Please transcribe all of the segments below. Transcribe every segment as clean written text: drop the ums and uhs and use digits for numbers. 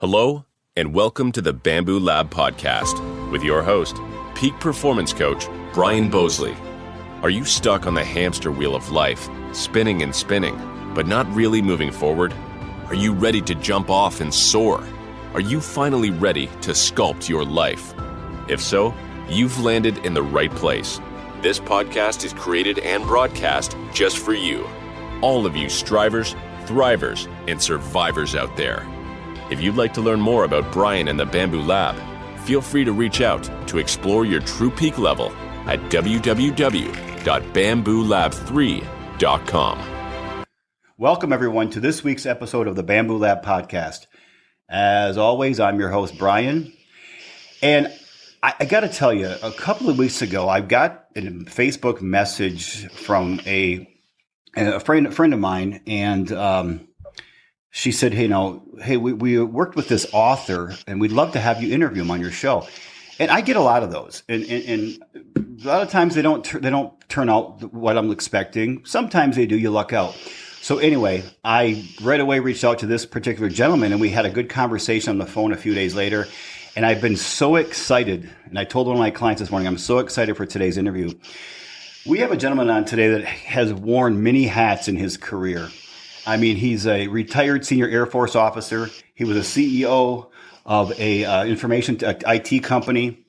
Hello, and welcome to the Bamboo Lab podcast with your host, Peak Performance Coach Brian Bosley. Are you stuck on the hamster wheel of life, spinning and spinning, but not really moving forward? Are you ready to jump off and soar? Are you finally ready to sculpt your life? If so, you've landed in the right place. This podcast is created and broadcast just for you. All of you strivers, thrivers, and survivors out there. If you'd like to learn more about Brian and the Bamboo Lab, feel free to reach out to explore your true peak level at www.bamboolab3.com. Welcome, everyone, to this week's episode of the Bamboo Lab podcast. As always, I'm your host, Brian. And I got to tell you, a couple of weeks ago, I got a Facebook message from a friend of mine, and she said, hey, we worked with this author, and we'd love to have you interview him on your show. And I get a lot of those, and a lot of times they don't turn out what I'm expecting. Sometimes they do. You luck out. So anyway, I right away reached out to this particular gentleman, and we had a good conversation on the phone a few days later. And I've been so excited, and I told one of my clients this morning, I'm so excited for today's interview. We have a gentleman on today that has worn many hats in his career. I mean, he's a retired senior Air Force officer. He was a CEO of a information IT company.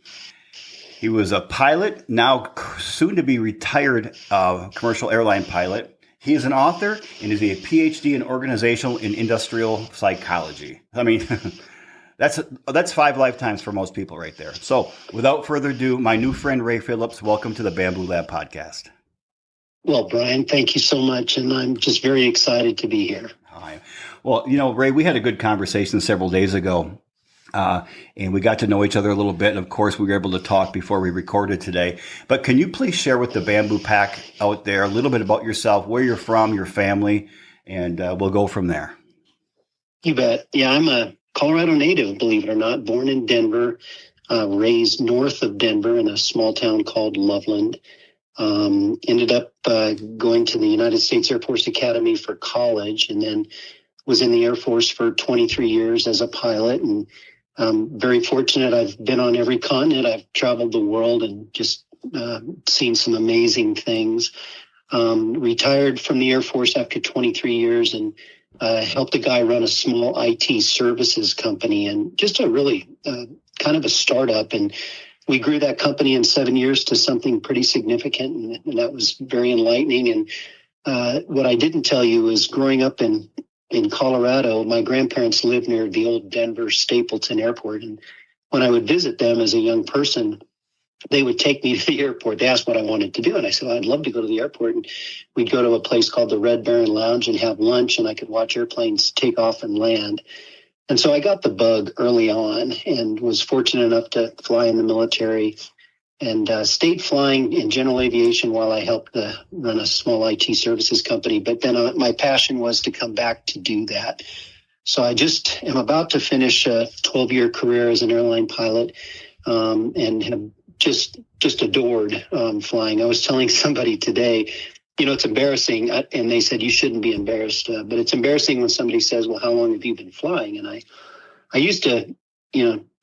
He was a pilot, now soon to be retired commercial airline pilot. He is an author and is a PhD in organizational and industrial psychology. I mean, that's 5 lifetimes for most people right there. So without further ado, my new friend, Ray Phillips, welcome to the Bamboo Lab podcast. Well, Brian, thank you so much. And I'm just very excited to be here. Hi. Well, Ray, we had a good conversation several days ago, and we got to know each other a little bit. And of course, we were able to talk before we recorded today. But can you please share with the Bamboo Pack out there a little bit about yourself, where you're from, your family, and we'll go from there. You bet. Yeah, I'm a Colorado native, believe it or not, born in Denver, raised north of Denver in a small town called Loveland. Ended up going to the United States Air Force Academy for college, and then was in the Air Force for 23 years as a pilot. And very fortunate. I've been on every continent. I've traveled the world and just seen some amazing things. Retired from the Air Force after 23 years and helped a guy run a small IT services company, and just a really kind of a startup. And we grew that company in 7 years to something pretty significant, and that was very enlightening. And what I didn't tell you is growing up in Colorado, my grandparents lived near the old Denver Stapleton Airport. And when I would visit them as a young person, they would take me to the airport. They asked what I wanted to do, and I said, I'd love to go to the airport. And we'd go to a place called the Red Baron Lounge and have lunch, and I could watch airplanes take off and land. And so I got the bug early on and was fortunate enough to fly in the military and stayed flying in general aviation while I helped run a small IT services company. But then my passion was to come back to do that. So I just am about to finish a 12-year career as an airline pilot and have just adored flying. I was telling somebody today, it's embarrassing, and they said you shouldn't be embarrassed, but it's embarrassing when somebody says, well, how long have you been flying? And I used to,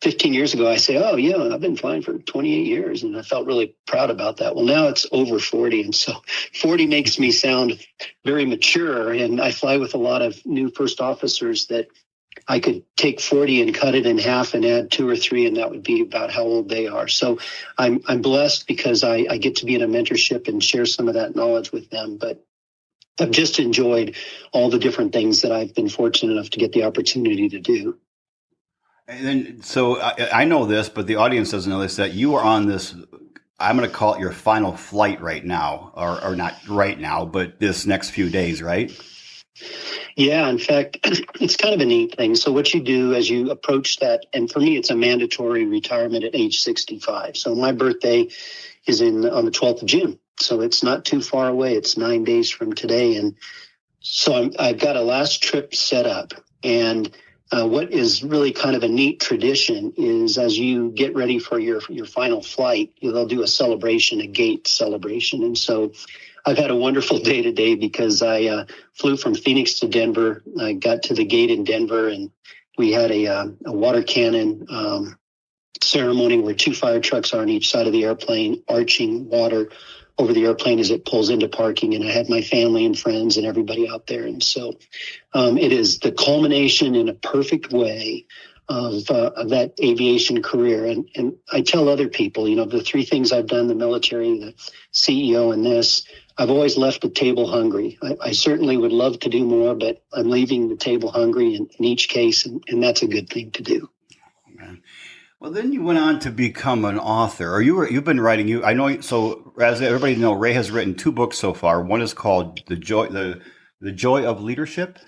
15 years ago, I say, oh, yeah, I've been flying for 28 years, and I felt really proud about that. Well, now it's over 40, and so 40 makes me sound very mature, and I fly with a lot of new first officers that I could take 40 and cut it in half and add 2 or 3, and that would be about how old they are. So I'm blessed because I get to be in a mentorship and share some of that knowledge with them. But I've just enjoyed all the different things that I've been fortunate enough to get the opportunity to do. And then, so I know this, but the audience doesn't know this, that you are on this, I'm going to call it your final flight right now, or not right now, but this next few days, right? Yeah, in fact, it's kind of a neat thing. So what you do as you approach that, and for me, it's a mandatory retirement at age 65. So my birthday is on the 12th of June. So it's not too far away. It's 9 days from today. And so I've got a last trip set up. And what is really kind of a neat tradition is as you get ready for your final flight, they'll do a celebration, a gate celebration. And so I've had a wonderful day today because I flew from Phoenix to Denver. I got to the gate in Denver and we had a water cannon ceremony where 2 fire trucks are on each side of the airplane, arching water over the airplane as it pulls into parking. And I had my family and friends and everybody out there. And so it is the culmination in a perfect way of that aviation career. And I tell other people, the 3 things I've done, the military, the CEO, and this, I've always left the table hungry. I certainly would love to do more, but I'm leaving the table hungry in each case, and that's a good thing to do. Man. Well, then you went on to become an author, or you've been writing. I know. So as everybody knows, Ray has written 2 books so far. One is called The Joy of Leadership,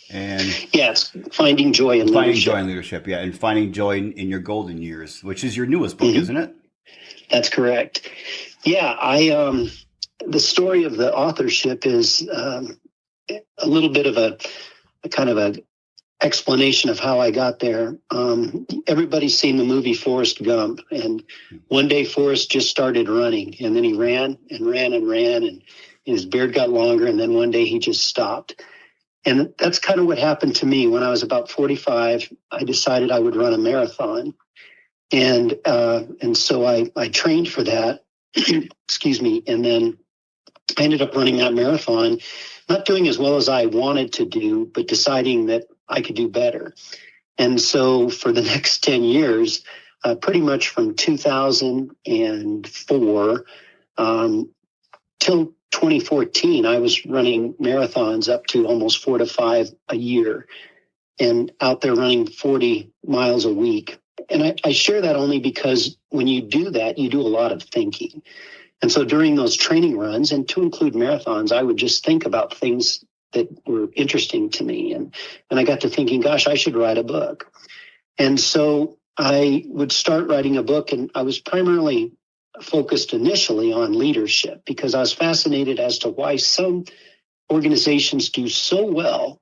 and it's Finding Joy in Leadership. Finding Joy in Leadership, yeah, and Finding Joy in Your Golden Years, which is your newest book, isn't it? That's correct. Yeah, the story of the authorship is a little bit of a kind of a explanation of how I got there. Everybody's seen the movie Forrest Gump, and one day Forrest just started running, and then he ran and ran and ran, and his beard got longer, and then one day he just stopped. And that's kind of what happened to me. When I was about 45, I decided I would run a marathon, and so I trained for that. Excuse me, and then I ended up running that marathon, not doing as well as I wanted to do, but deciding that I could do better. And so for the next 10 years, pretty much from 2004 till 2014, I was running marathons up to almost 4 to 5 a year and out there running 40 miles a week. And I share that only because when you do that, you do a lot of thinking. And so during those training runs, and to include marathons, I would just think about things that were interesting to me. And I got to thinking, gosh, I should write a book. And so I would start writing a book, and I was primarily focused initially on leadership because I was fascinated as to why some organizations do so well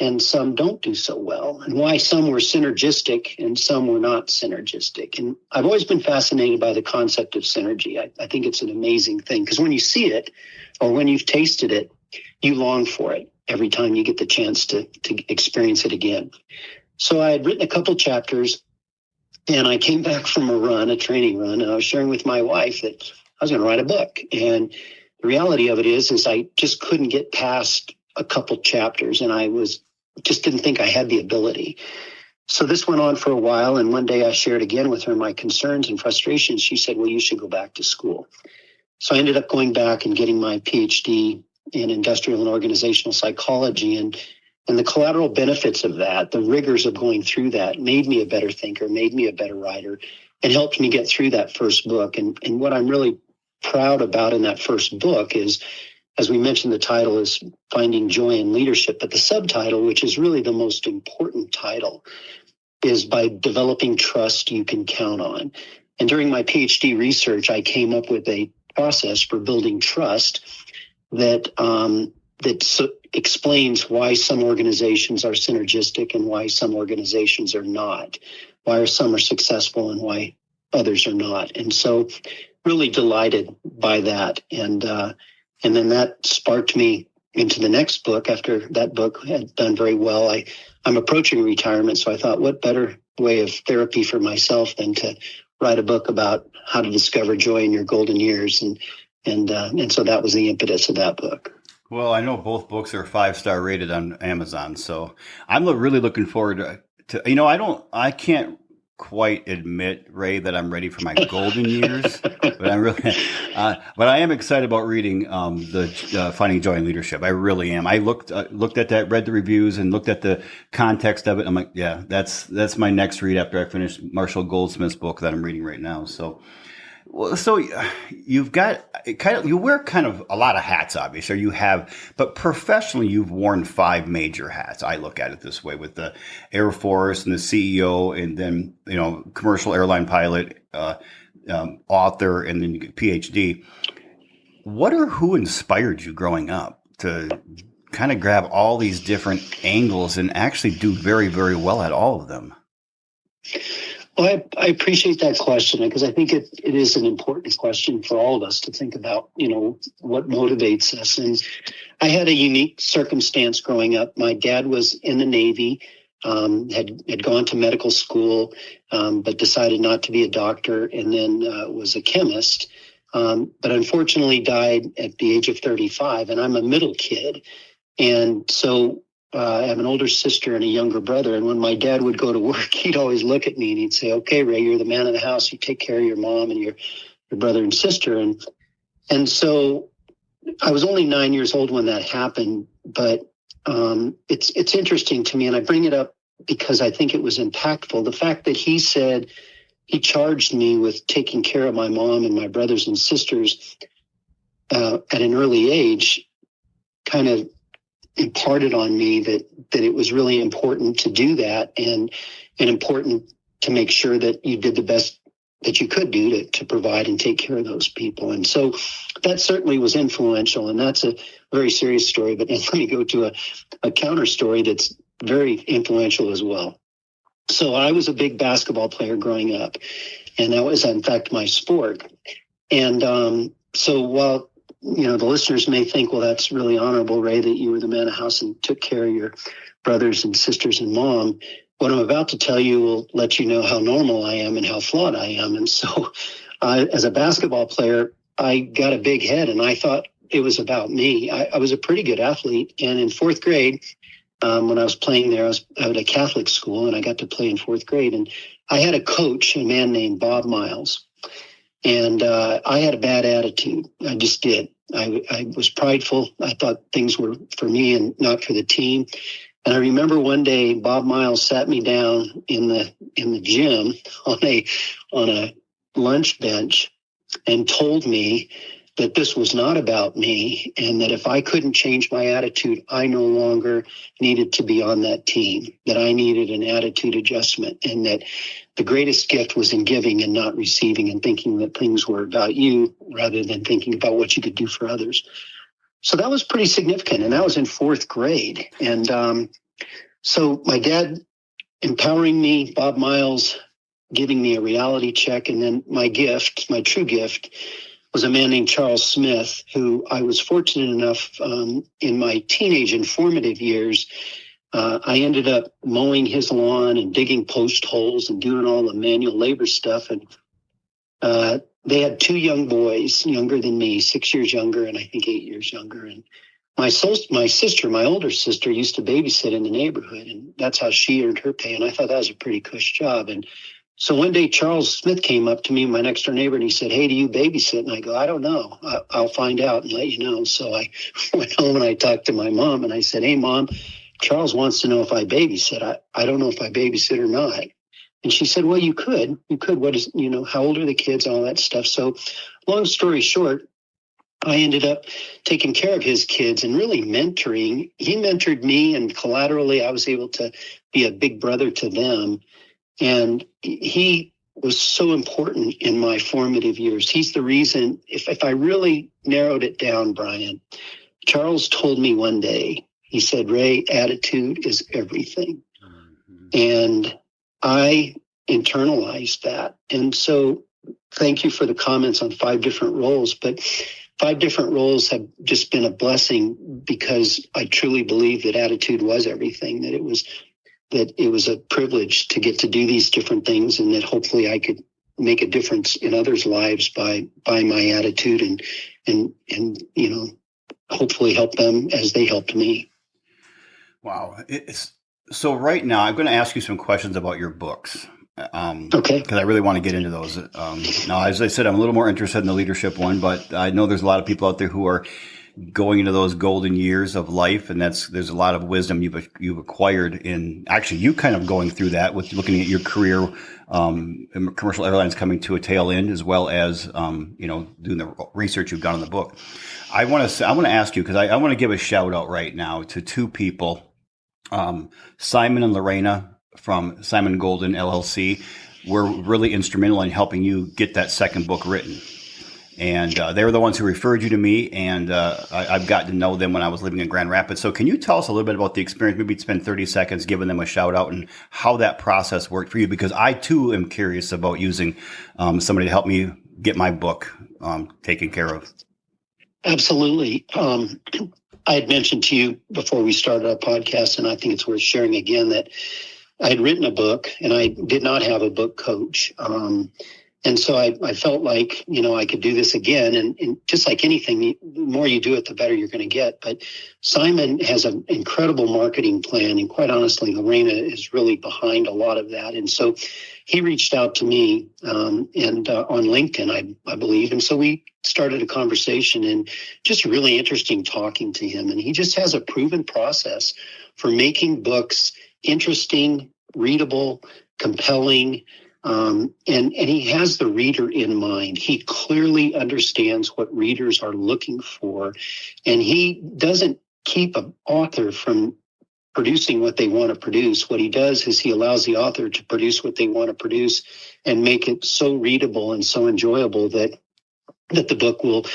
and some don't do so well, and why some were synergistic and some were not synergistic. And I've always been fascinated by the concept of synergy. I think it's an amazing thing because when you see it or when you've tasted it, you long for it every time you get the chance to experience it again. So I had written a couple chapters, and I came back from a training run, and I was sharing with my wife that I was going to write a book. And the reality of it is I just couldn't get past a couple chapters, and I just didn't think I had the ability. So this went on for a while, and one day I shared again with her my concerns and frustrations. She said, well, you should go back to school. So I ended up going back and getting my PhD in industrial and organizational psychology, and the collateral benefits of that, the rigors of going through that, made me a better thinker, made me a better writer, and helped me get through that first book. And what I'm really proud about in that first book is, as we mentioned, the title is Finding Joy in Leadership, but the subtitle, which is really the most important title, is By Developing Trust You Can Count On. And during my PhD research, I came up with a process for building trust that explains why some organizations are synergistic and why some organizations are not, why some are successful and why others are not. And so really delighted by that. And then that sparked me into the next book. After that book had done very well, I'm approaching retirement. So I thought, what better way of therapy for myself than to write a book about how to discover joy in your golden years. And so that was the impetus of that book. Well, I know both books are 5-star rated on Amazon, so I'm really looking forward to I can't quite admit, Ray, that I'm ready for my golden years, but but I am excited about reading the Finding Joy in Leadership. I really am. I looked at that, read the reviews, and looked at the context of it. I'm like, yeah, that's my next read after I finish Marshall Goldsmith's book that I'm reading right now. So you've got you wear kind of a lot of hats, obviously, but professionally you've worn 5 major hats. I look at it this way, with the Air Force and the CEO, and then, commercial airline pilot, author, and then PhD. Who inspired you growing up to kind of grab all these different angles and actually do very, very well at all of them? Well, I appreciate that question because I think it is an important question for all of us to think about, what motivates us. And I had a unique circumstance growing up. My dad was in the Navy. had gone to medical school, but decided not to be a doctor, and then was a chemist. But unfortunately died at the age of 35, and I'm a middle kid. And so I have an older sister and a younger brother. And when my dad would go to work, he'd always look at me and he'd say, "Okay, Ray, you're the man of the house. You take care of your mom and your brother and sister." And so I was only 9 years old when that happened. But it's interesting to me, and I bring it up because I think it was impactful. The fact that he said he charged me with taking care of my mom and my brothers and sisters at an early age kind of imparted on me that it was really important to do that, and important to make sure that you did the best that you could do to provide and take care of those people. And so that certainly was influential, and that's a very serious story. But let me go to a counter story that's very influential as well. So I was a big basketball player growing up, and that was, in fact, my sport. And so while the listeners may think, well, that's really honorable, Ray, that you were the man of the house and took care of your brothers and sisters and mom, what I'm about to tell you will let you know how normal I am and how flawed I am. And so as a basketball player, I got a big head, and I thought it was about me. I was a pretty good athlete. And in fourth grade, when I was playing there, I was at a Catholic school, and I got to play in fourth grade. And I had a coach, a man named Bob Miles. And I had a bad attitude. I just did. I was prideful. I thought things were for me and not for the team. And I remember one day Bob Miles sat me down in the gym on a lunch bench and told me that this was not about me, and that if I couldn't change my attitude, I no longer needed to be on that team, that I needed an attitude adjustment, and that the greatest gift was in giving and not receiving, and thinking that things were about you rather than thinking about what you could do for others. So that was pretty significant, and that was in fourth grade. And so my dad empowering me, Bob Miles giving me a reality check, and then my gift, my true gift, was a man named Charles Smith, who I was fortunate enough in my teenage and formative years. I ended up mowing his lawn and digging post holes and doing all the manual labor stuff. And they had two young boys, younger than me, 6 years younger, and I think 8 years younger. And my sister, my older sister, used to babysit in the neighborhood, and that's how she earned her pay. And I thought that was a pretty cush job. And so one day Charles Smith came up to me, my next door neighbor, and he said, "Hey, do you babysit?" And I go, "I don't know. I'll find out and let you know." So I went home and I talked to my mom, and I said, "Hey, Mom, Charles wants to know if I babysit. I don't know if I babysit or not." And she said, "Well, you could. What is, how old are the kids, all that stuff." So long story short, I ended up taking care of his kids and really mentoring. He mentored me, and collaterally I was able to be a big brother to them. And he was so important in my formative years. He's the reason, if I really narrowed it down, Brian, Charles told me one day, he said, "Ray, attitude is everything." Mm-hmm. And I internalized that. And so thank you for the comments on 5 different roles, but 5 different roles have just been a blessing, because I truly believe that attitude was everything, that it was a privilege to get to do these different things, and that hopefully I could make a difference in others' lives by my attitude and hopefully help them as they helped me. Wow. So right now I'm going to ask you some questions about your books. Okay. Because I really want to get into those. Now, as I said, I'm a little more interested in the leadership one, but I know there's a lot of people out there who are going into those golden years of life, and there's a lot of wisdom you've acquired in actually you kind of going through that with looking at your career, in commercial airlines coming to a tail end, as well as doing the research you've done in the book. I want to ask you, because I want to give a shout out right now to 2 people, Simon and Lorena from Simon Golden LLC were really instrumental in helping you get that second book written. And they were the ones who referred you to me, and I've gotten to know them when I was living in Grand Rapids. So can you tell us a little bit about the experience? Maybe spend 30 seconds giving them a shout out and how that process worked for you, because I too am curious about using somebody to help me get my book taken care of. Absolutely. I had mentioned to you before we started our podcast, and I think it's worth sharing again, that I had written a book and I did not have a book coach. And so I felt like, I could do this again. And just like anything, the more you do it, the better you're going to get. But Simon has an incredible marketing plan. And quite honestly, Lorena is really behind a lot of that. And so he reached out to me and on LinkedIn, I believe. And so we started a conversation, and just really interesting talking to him. And he just has a proven process for making books interesting, readable, compelling, and he has the reader in mind. He clearly understands what readers are looking for, and he doesn't keep an author from producing what they want to produce. What he does is he allows the author to produce what they want to produce and make it so readable and so enjoyable that the book will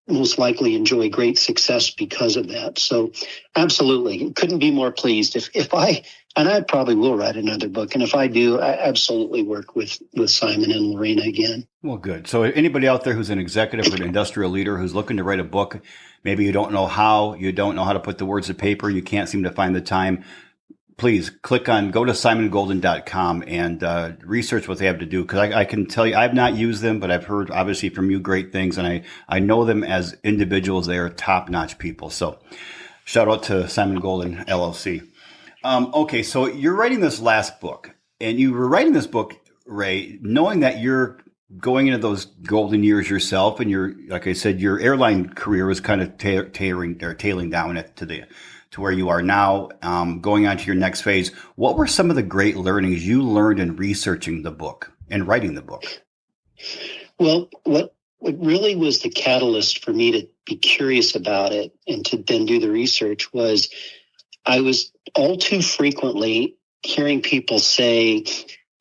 most likely enjoy great success because of that. So absolutely, couldn't be more pleased. If I probably will write another book. And if I do, I absolutely work with Simon and Lorena again. Well, good. So anybody out there who's an executive or an industrial leader who's looking to write a book, maybe you don't know how to put the words to paper, you can't seem to find the time, please go to simongolden.com and research what they have to do. Because I can tell you, I've not used them, but I've heard obviously from you great things. And I know them as individuals. They are top-notch people. So shout out to Simon Golden, LLC. Okay, so you're writing this last book. And you were writing this book, Ray, knowing that you're going into those golden years yourself. And like I said, your airline career was kind of tailing down to where you are now, going on to your next phase. What were some of the great learnings you learned in researching the book and writing the book? Well, what really was the catalyst for me to be curious about it and to then do the research was I was all too frequently hearing people say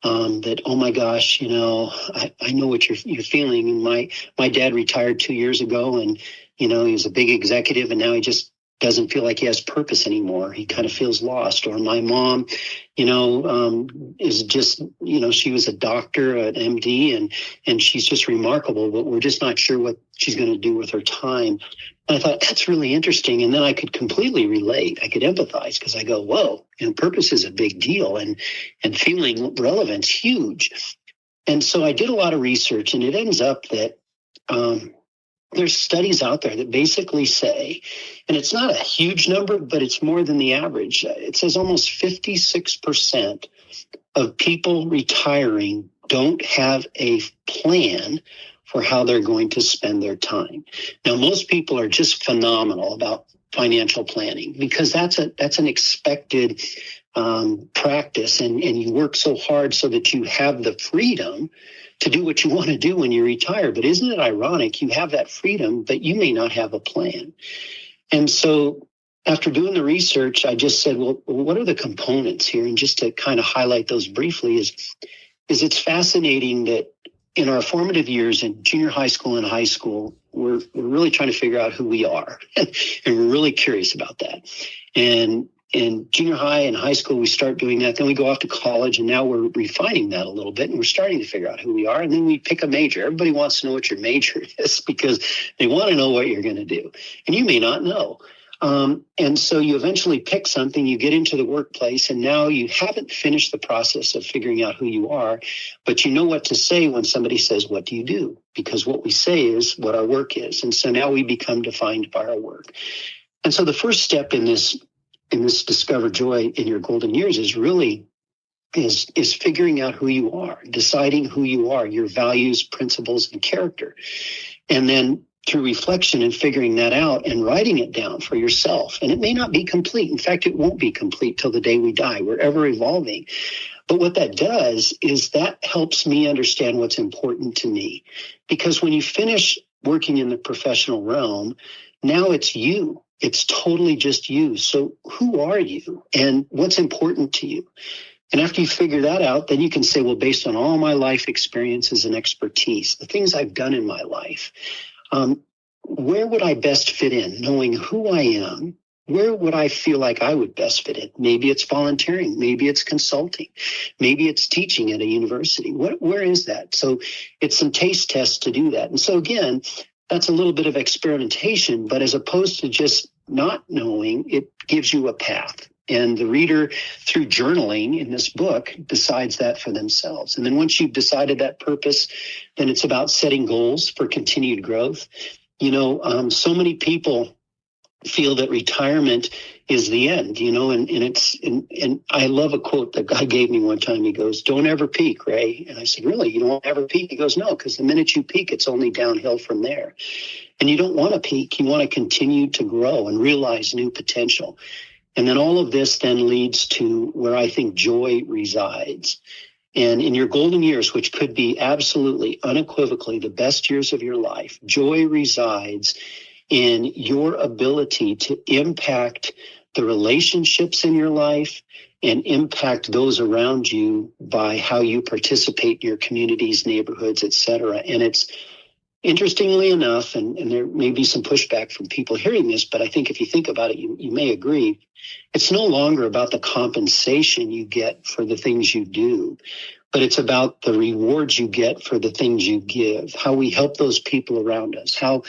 that, oh my gosh, I know what you're feeling. And my dad retired 2 years ago, and, he was a big executive, and now he just doesn't feel like he has purpose anymore. He kind of feels lost. Or my mom, is just, she was a doctor, an MD, and she's just remarkable, but we're just not sure what she's going to do with her time. And I thought, that's really interesting. And then I could completely relate. I could empathize, because I go, whoa, purpose is a big deal, and feeling relevance huge. And so I did a lot of research, and it ends up that, there's studies out there that basically say, and it's not a huge number, but it's more than the average. It says almost 56% of people retiring don't have a plan for how they're going to spend their time. Now, most people are just phenomenal about financial planning, because that's an expected practice, and you work so hard so that you have the freedom to do what you want to do when you retire. But isn't it ironic? You have that freedom, but you may not have a plan. And so after doing the research, I just said, well, what are the components here? And just to kind of highlight those briefly is it's fascinating that in our formative years in junior high school and high school, we're really trying to figure out who we are. And we're really curious about that. And in junior high and high school, we start doing that. Then we go off to college, and now we're refining that a little bit, and we're starting to figure out who we are. And then we pick a major. Everybody wants to know what your major is, because they want to know what you're going to do. And you may not know. And so you eventually pick something, you get into the workplace, and now you haven't finished the process of figuring out who you are, but you know what to say when somebody says, what do you do? Because what we say is what our work is. And so now we become defined by our work. And so the first step in this Discover Joy in your golden years is really is figuring out who you are, deciding who you are, your values, principles, and character. And then through reflection and figuring that out and writing it down for yourself. And it may not be complete. In fact, it won't be complete till the day we die. We're ever evolving. But what that does is that helps me understand what's important to me. Because when you finish working in the professional realm, now it's you. It's totally just you. So who are you and what's important to you? And after you figure that out, then you can say, well, based on all my life experiences and expertise, the things I've done in my life, where would I best fit in? Knowing who I am, where would I feel like I would best fit in? Maybe it's volunteering. Maybe it's consulting. Maybe it's teaching at a university. Where is that? So it's some taste tests to do that. And so again, that's a little bit of experimentation, but as opposed to just not knowing, it gives you a path. And the reader, through journaling in this book, decides that for themselves. And then once you've decided that purpose, then it's about setting goals for continued growth. So many people feel that retirement is the end, and I love a quote that guy gave me one time. He goes, "Don't ever peak, Ray." And I said, "Really? You don't ever peak?" He goes, "No, because the minute you peak, it's only downhill from there. And you don't want to peak. You want to continue to grow and realize new potential." And then all of this then leads to where I think joy resides. And in your golden years, which could be absolutely unequivocally the best years of your life, joy resides in your ability to impact the relationships in your life and impact those around you by how you participate in your communities, neighborhoods, et cetera. And it's, interestingly enough, and there may be some pushback from people hearing this, but I think if you think about it, you may agree, it's no longer about the compensation you get for the things you do, but it's about the rewards you get for the things you give, how we help those people around us, how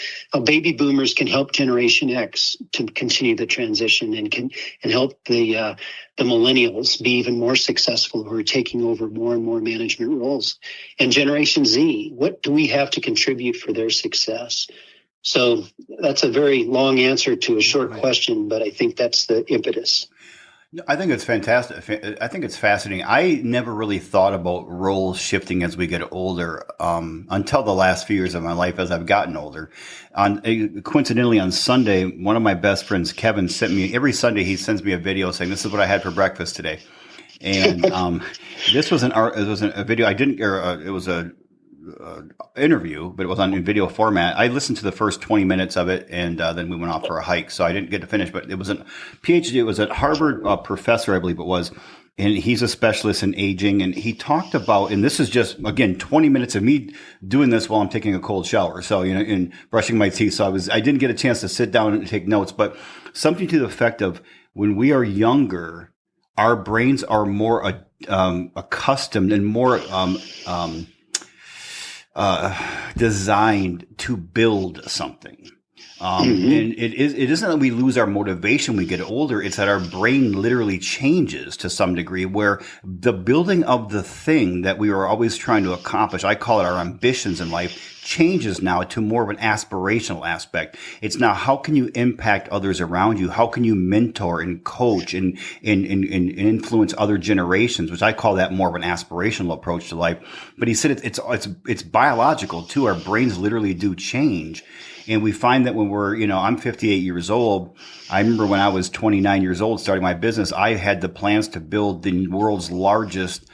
baby boomers can help Generation X to continue the transition and help the millennials be even more successful who are taking over more and more management roles. And Generation Z, what do we have to contribute for their success? So that's a very long answer to a short question, but I think that's the impetus. I think it's fantastic. I think it's fascinating. I never really thought about roles shifting as we get older until the last few years of my life as I've gotten older. Coincidentally, on Sunday, one of my best friends, Kevin, sent me, every Sunday he sends me a video saying, "This is what I had for breakfast today." And this was a video I didn't, it was a interview, but it was in video format. I listened to the first 20 minutes of it, and then we went off for a hike, so I didn't get to finish. But it was a PhD. It was a Harvard professor, I believe it was, and he's a specialist in aging. And he talked about, and this is just, again, 20 minutes of me doing this while I'm taking a cold shower, so and brushing my teeth. So I didn't get a chance to sit down and take notes, but something to the effect of, when we are younger, our brains are more accustomed and more designed to build something. And it isn't that we lose our motivation when we get older. It's that our brain literally changes to some degree, where the building of the thing that we were always trying to accomplish, I call it our ambitions in life, changes now to more of an aspirational aspect. It's now, how can you impact others around you? How can you mentor and coach and influence other generations, which I call that more of an aspirational approach to life. But he said it's biological too. Our brains literally do change. And we find that when we're, I'm 58 years old. I remember when I was 29 years old starting my business, I had the plans to build the world's largest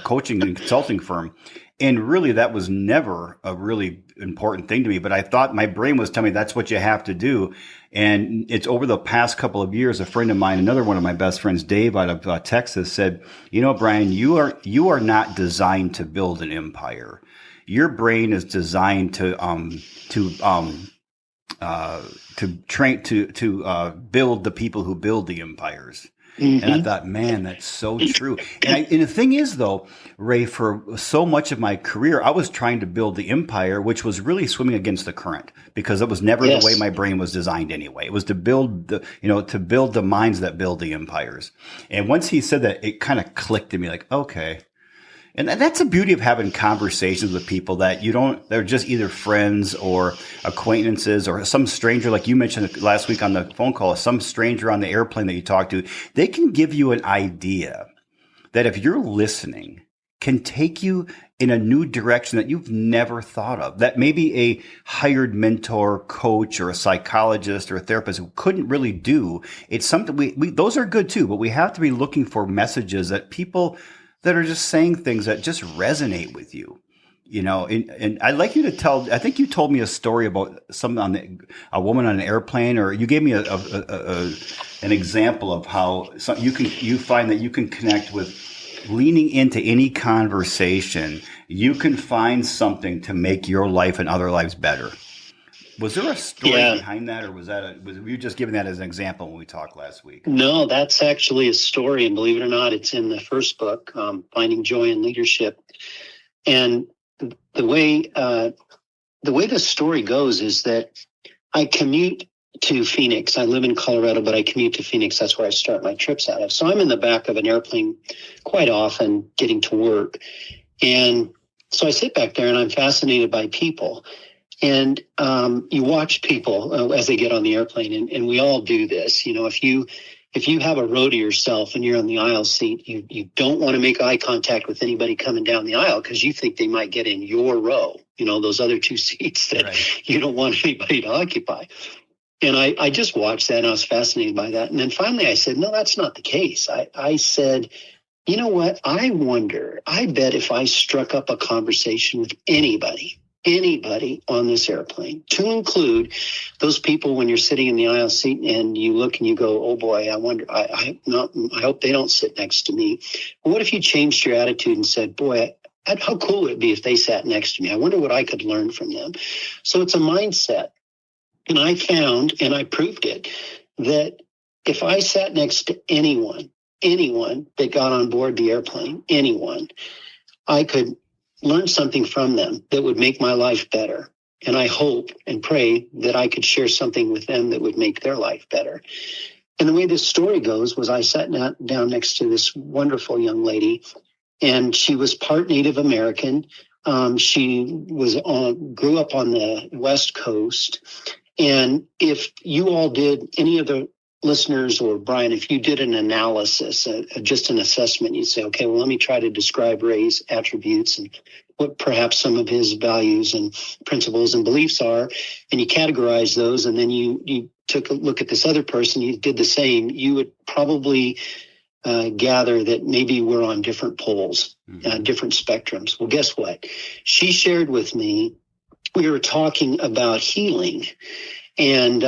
coaching and consulting firm. And really, that was never a really important thing to me. But I thought my brain was telling me that's what you have to do. And it's over the past couple of years, a friend of mine, another one of my best friends, Dave out of Texas, said, "Brian, you are not designed to build an empire. Your brain is designed to build the people who build the empires." Mm-hmm. And I thought, man, that's so true. And the thing is, though, Ray, for so much of my career, I was trying to build the empire, which was really swimming against the current, because it was never the way my brain was designed anyway. It was to build the minds that build the empires. And once he said that, it kind of clicked to me, like, okay. And that's the beauty of having conversations with people that they're just either friends or acquaintances or some stranger, like you mentioned last week on the phone call, some stranger on the airplane that you talk to. They can give you an idea that, if you're listening, can take you in a new direction that you've never thought of, that maybe a hired mentor, coach, or a psychologist or a therapist couldn't really do. It's something we those are good too, but we have to be looking for messages that people that are just saying things that just resonate with you, and I'd like you to tell, I think you told me a story about a woman on an airplane, or you gave me an example of how you find that you can connect with leaning into any conversation. You can find something to make your life and other lives better. Was there a story behind that, or was you just giving that as an example when we talked last week? No, that's actually a story, and believe it or not, it's in the first book, Finding Joy in Leadership. And the way the way the story goes is that I commute to Phoenix. I live in Colorado, but I commute to Phoenix. That's where I start my trips out of. So I'm in the back of an airplane quite often getting to work. And so I sit back there and I'm fascinated by people. And you watch people as they get on the airplane, and we all do this. You know, if you have a row to yourself and you're on the aisle seat, you don't want to make eye contact with anybody coming down the aisle because you think they might get in your row, you know, those other two seats that right. You don't want anybody to occupy. And I just watched that and I was fascinated by that. And then finally I said, no, that's not the case. I said, you know what? I bet if I struck up a conversation with anybody on this airplane, to include those people when you're sitting in the aisle seat and you look and you go, oh boy, I wonder, I hope they don't sit next to me. But what if you changed your attitude and said, boy, how cool would it be if they sat next to me? I wonder what I could learn from them. So it's a mindset. And I found, and I proved it, that if I sat next to anyone that got on board the airplane, I could learn something from them that would make my life better. And I hope and pray that I could share something with them that would make their life better. And the way this story goes was I sat down next to this wonderful young lady, and she was part Native American. She grew up on the West Coast. And if you all did, any of the listeners or Brian, if you did an analysis, just an assessment, you'd say, okay, well, let me try to describe Ray's attributes and what perhaps some of his values and principles and beliefs are. And you categorize those. And then you took a look at this other person, you did the same. You would probably gather that maybe we're on different poles, different spectrums. Well, guess what? She shared with me, we were talking about healing. And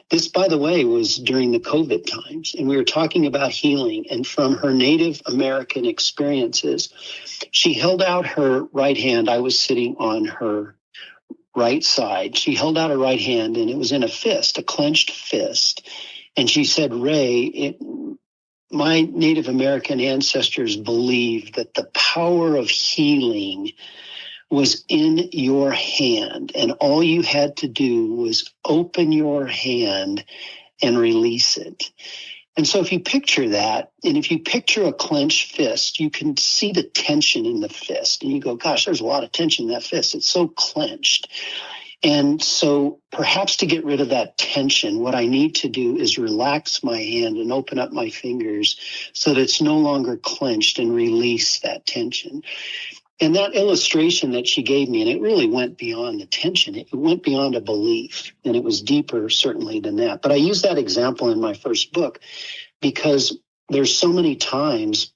this, by the way, was during the COVID times. And we were talking about healing. And from her Native American experiences, she held out her right hand. I was sitting on her right side. She held out her right hand, and it was in a fist, a clenched fist. And she said, Ray, my Native American ancestors believed that the power of healing was in your hand, and all you had to do was open your hand and release it. And so if you picture that, and if you picture a clenched fist, you can see the tension in the fist. And you go, gosh, there's a lot of tension in that fist. It's so clenched. And so perhaps to get rid of that tension, what I need to do is relax my hand and open up my fingers so that it's no longer clenched, and release that tension. And that illustration that she gave me, and it really went beyond the tension. It went beyond a belief, and it was deeper certainly than that. But I use that example in my first book because there's so many times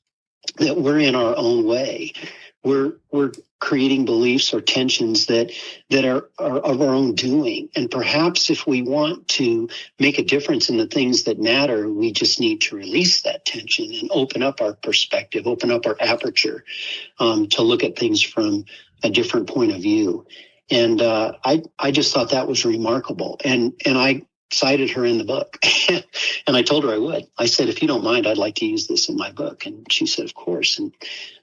that we're in our own way. We're creating beliefs or tensions that are of our own doing. And perhaps if we want to make a difference in the things that matter, we just need to release that tension and open up our perspective, open up our aperture to look at things from a different point of view. And I just thought that was remarkable. And I cited her in the book. And I told her I would. I said, if you don't mind, I'd like to use this in my book. And she said, of course. And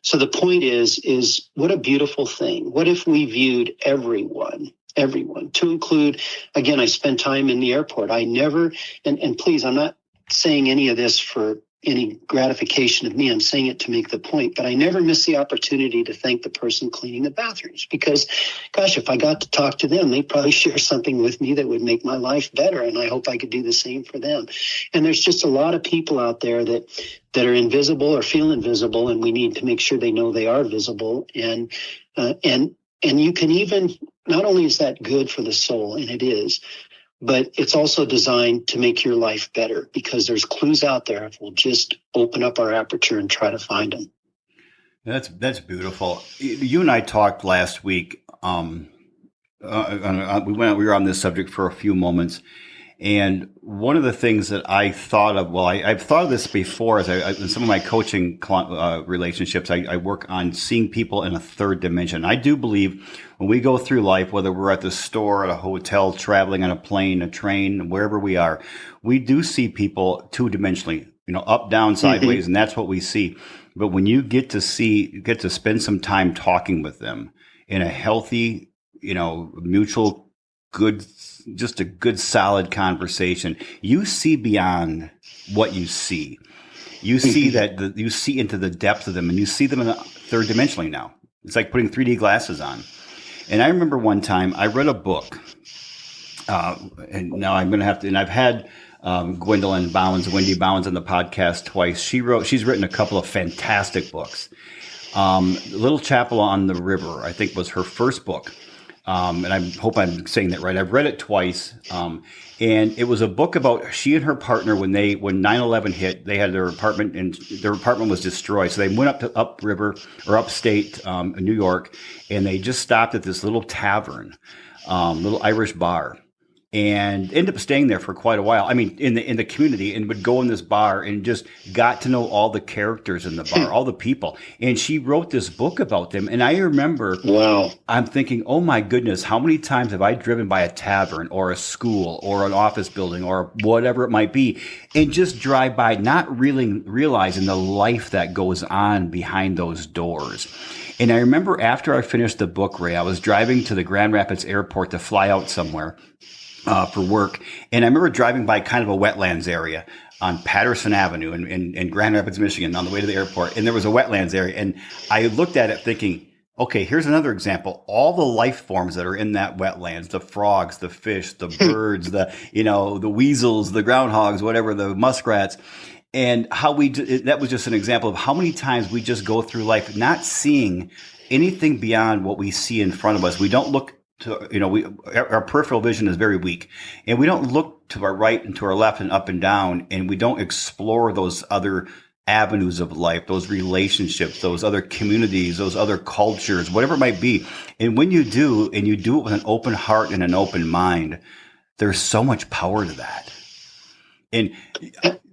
so the point is what a beautiful thing. What if we viewed everyone, to include, again, I spent time in the airport. I never, and please, I'm not saying any of this for any gratification of me. I'm saying it to make the point, but I never miss the opportunity to thank the person cleaning the bathrooms because, gosh, if I got to talk to them, they'd probably share something with me that would make my life better. And I hope I could do the same for them. And there's just a lot of people out there that are invisible or feel invisible, and we need to make sure they know they are visible. And you can even, not only is that good for the soul, and it is, but it's also designed to make your life better because there's clues out there if we'll just open up our aperture and try to find them. That's beautiful. You and I talked last week. We were on this subject for a few moments. And one of the things that I thought of, I've thought of this before as in some of my coaching relationships, I work on seeing people in a third dimension. I do believe when we go through life, whether we're at the store, at a hotel, traveling on a plane, a train, wherever we are, we do see people two-dimensionally, up, down, sideways, and that's what we see. But when you get to spend some time talking with them in a healthy, mutual good, just a good, solid conversation. You see beyond what you see. You see that you see into the depth of them, and you see them in a third dimensionally now. It's like putting 3D glasses on. And I remember one time I read a book, and now I'm going to have to, and I've had Gwendolyn Bounds, Wendy Bounds on the podcast twice. She's written a couple of fantastic books. Little Chapel on the River, I think, was her first book. And I hope I'm saying that right. I've read it twice. And it was a book about she and her partner when 9/11 hit, they had their apartment and their apartment was destroyed. So they went up to upstate, New York, and they just stopped at this little tavern, little Irish bar, and ended up staying there for quite a while. I mean, in the community, and would go in this bar and just got to know all the characters in the bar, all the people. And she wrote this book about them. And I remember, wow, I'm thinking, oh my goodness, how many times have I driven by a tavern or a school or an office building or whatever it might be, and just drive by, not really realizing the life that goes on behind those doors. And I remember after I finished the book, Ray, I was driving to the Grand Rapids airport to fly out somewhere for work. And I remember driving by kind of a wetlands area on Patterson Avenue in Grand Rapids, Michigan, on the way to the airport. And there was a wetlands area. And I looked at it thinking, okay, here's another example. All the life forms that are in that wetlands, the frogs, the fish, the birds, the weasels, the groundhogs, whatever, the muskrats. And how that was just an example of how many times we just go through life not seeing anything beyond what we see in front of us. We don't look to, our peripheral vision is very weak, and we don't look to our right and to our left and up and down, and we don't explore those other avenues of life, those relationships, those other communities, those other cultures, whatever it might be. And when you do, and you do it with an open heart and an open mind, there's so much power to that. And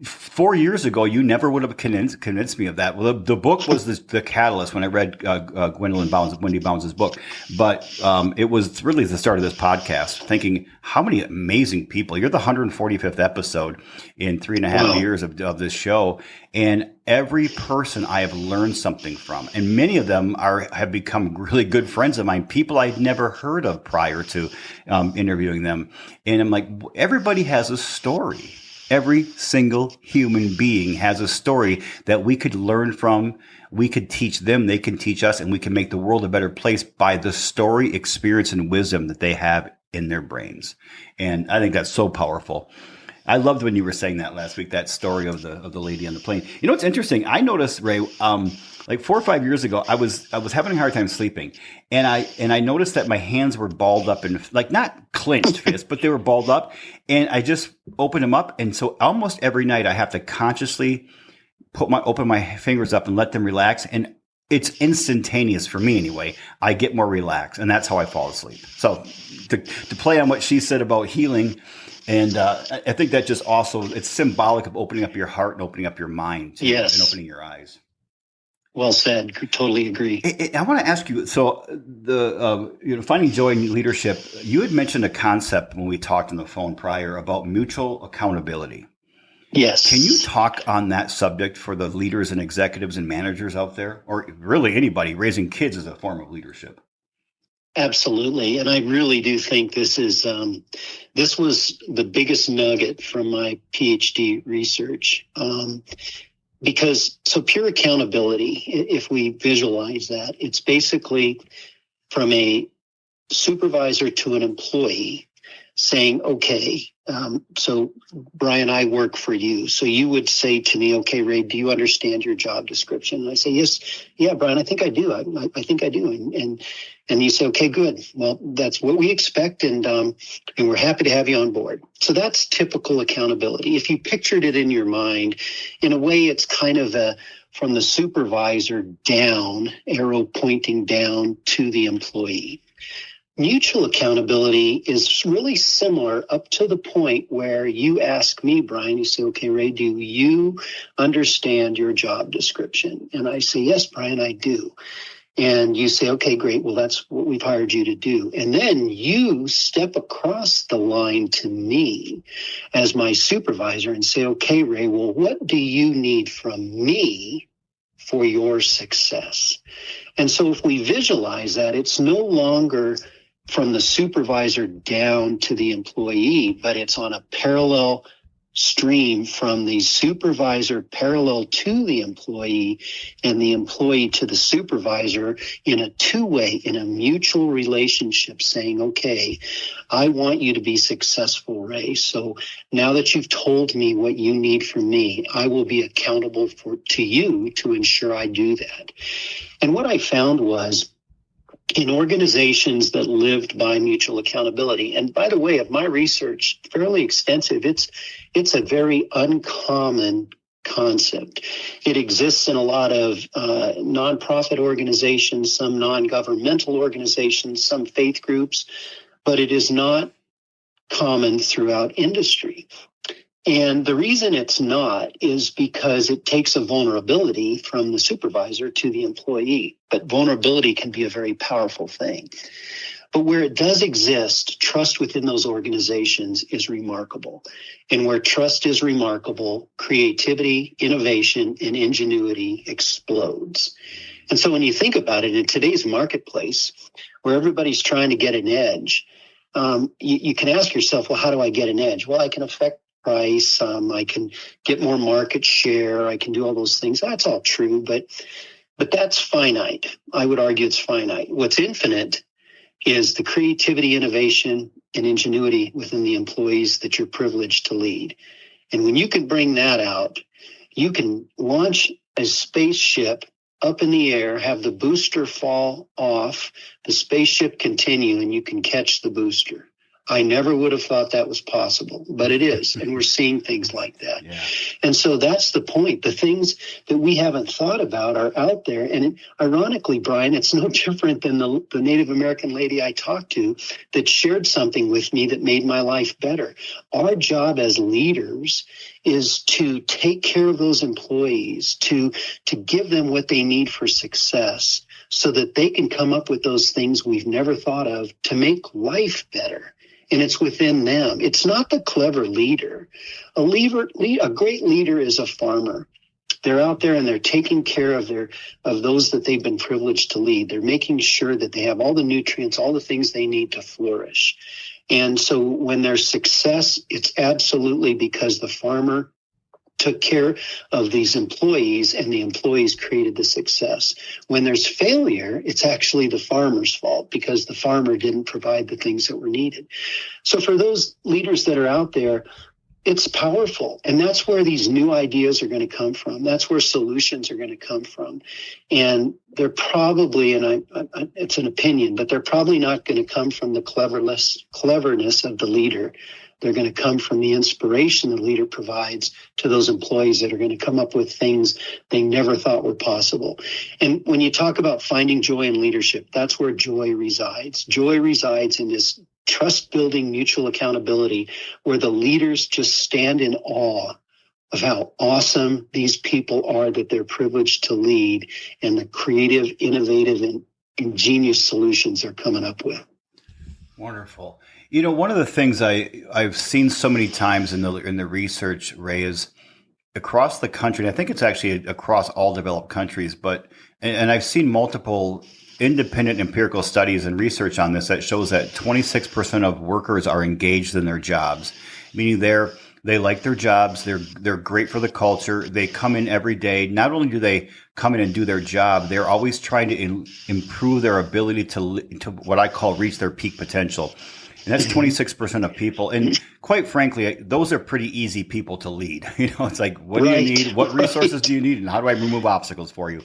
4 years ago, you never would have convinced me of that. Well, the book was the catalyst when I read Wendy Bounds' book. But it was really the start of this podcast, thinking how many amazing people. You're the 145th episode in 3.5 years of this show. And every person I have learned something from. And many of them have become really good friends of mine, people I'd never heard of prior to interviewing them. And I'm like, everybody has a story. Every single human being has a story that we could learn from. We could teach them. They can teach us, and we can make the world a better place by the story, experience, and wisdom that they have in their brains. And I think that's so powerful. I loved when you were saying that last week, that story of the lady on the plane. You know, what's interesting. I noticed, Ray, like 4 or 5 years ago, I was having a hard time sleeping, and I noticed that my hands were balled up and like not clenched fists, but they were balled up, and I just opened them up, and so almost every night I have to consciously open my fingers up and let them relax, and it's instantaneous for me anyway. I get more relaxed, and that's how I fall asleep. So to play on what she said about healing. And I think that just also, it's symbolic of opening up your heart and opening up your mind too, yes, and opening your eyes. Well said. Totally agree. I want to ask you, so finding joy in leadership, you had mentioned a concept when we talked on the phone prior about mutual accountability. Yes. Can you talk on that subject for the leaders and executives and managers out there, or really anybody? Raising kids is a form of leadership. Absolutely. And I really do think this was the biggest nugget from my PhD research. Because pure accountability, if we visualize that, it's basically from a supervisor to an employee saying, okay, so Brian, I work for you. So you would say to me, okay, Ray, do you understand your job description? And I say, yes. Yeah, Brian, I think I do. I think I do. And you say, okay, good. Well, that's what we expect. And we're happy to have you on board. So that's typical accountability. If you pictured it in your mind, in a way, it's kind of from the supervisor down, arrow pointing down to the employee. Mutual accountability is really similar up to the point where you ask me, Brian, you say, okay, Ray, do you understand your job description? And I say, yes, Brian, I do. And you say, okay, great. Well, that's what we've hired you to do. And then you step across the line to me as my supervisor and say, okay, Ray, well, what do you need from me for your success? And so if we visualize that, it's no longer from the supervisor down to the employee, but it's on a parallel stream from the supervisor parallel to the employee and the employee to the supervisor in a two-way, in a mutual relationship, saying, okay, I want you to be successful, Ray. So now that you've told me what you need from me, I will be accountable to you to ensure I do that. And what I found was, in organizations that lived by mutual accountability, and by the way, of my research, fairly extensive, it's a very uncommon concept. It exists in a lot of nonprofit organizations, some non-governmental organizations, some faith groups, but it is not common throughout industry. And the reason it's not is because it takes a vulnerability from the supervisor to the employee. But vulnerability can be a very powerful thing. But where it does exist, trust within those organizations is remarkable. And where trust is remarkable, creativity, innovation, and ingenuity explodes. And so when you think about it, in today's marketplace, where everybody's trying to get an edge, you can ask yourself, well, how do I get an edge? Well, I can affect price, I can get more market share, I can do all those things. That's all true, but that's finite. I would argue it's finite. What's infinite is the creativity, innovation, and ingenuity within the employees that you're privileged to lead. And when you can bring that out, you can launch a spaceship up in the air, have the booster fall off, the spaceship continue, and you can catch the booster. I never would have thought that was possible, but it is. And we're seeing things like that. Yeah. And so that's the point. The things that we haven't thought about are out there. And ironically, Brian, it's no different than the Native American lady I talked to that shared something with me that made my life better. Our job as leaders is to take care of those employees, to give them what they need for success, so that they can come up with those things we've never thought of to make life better. And it's within them. It's not the clever leader. A great leader is a farmer. They're out there and they're taking care of those that they've been privileged to lead. They're making sure that they have all the nutrients, all the things they need to flourish. And so when there's success, it's absolutely because the farmer took care of these employees and the employees created the success. When there's failure, it's actually the farmer's fault because the farmer didn't provide the things that were needed. So for those leaders that are out there, it's powerful. And that's where these new ideas are going to come from. That's where solutions are going to come from. And they're probably, and it's an opinion, but they're probably not going to come from the cleverness of the leader. They're going to come from the inspiration the leader provides to those employees that are going to come up with things they never thought were possible. And when you talk about finding joy in leadership, that's where joy resides. Joy resides in this trust-building mutual accountability where the leaders just stand in awe of how awesome these people are that they're privileged to lead and the creative, innovative, and ingenious solutions they're coming up with. Wonderful. You know, one of the things I've seen so many times in the research, Ray, is across the country, and I think it's actually across all developed countries, and I've seen multiple independent empirical studies and research on this that shows that 26% of workers are engaged in their jobs, meaning they like their jobs, they're great for the culture, they come in every day. Not only do they come in and do their job, they're always trying to improve their ability to what I call reach their peak potential. And that's 26% of people. And quite frankly, those are pretty easy people to lead. You know, it's like, what do you need? What resources do you need? And how do I remove obstacles for you?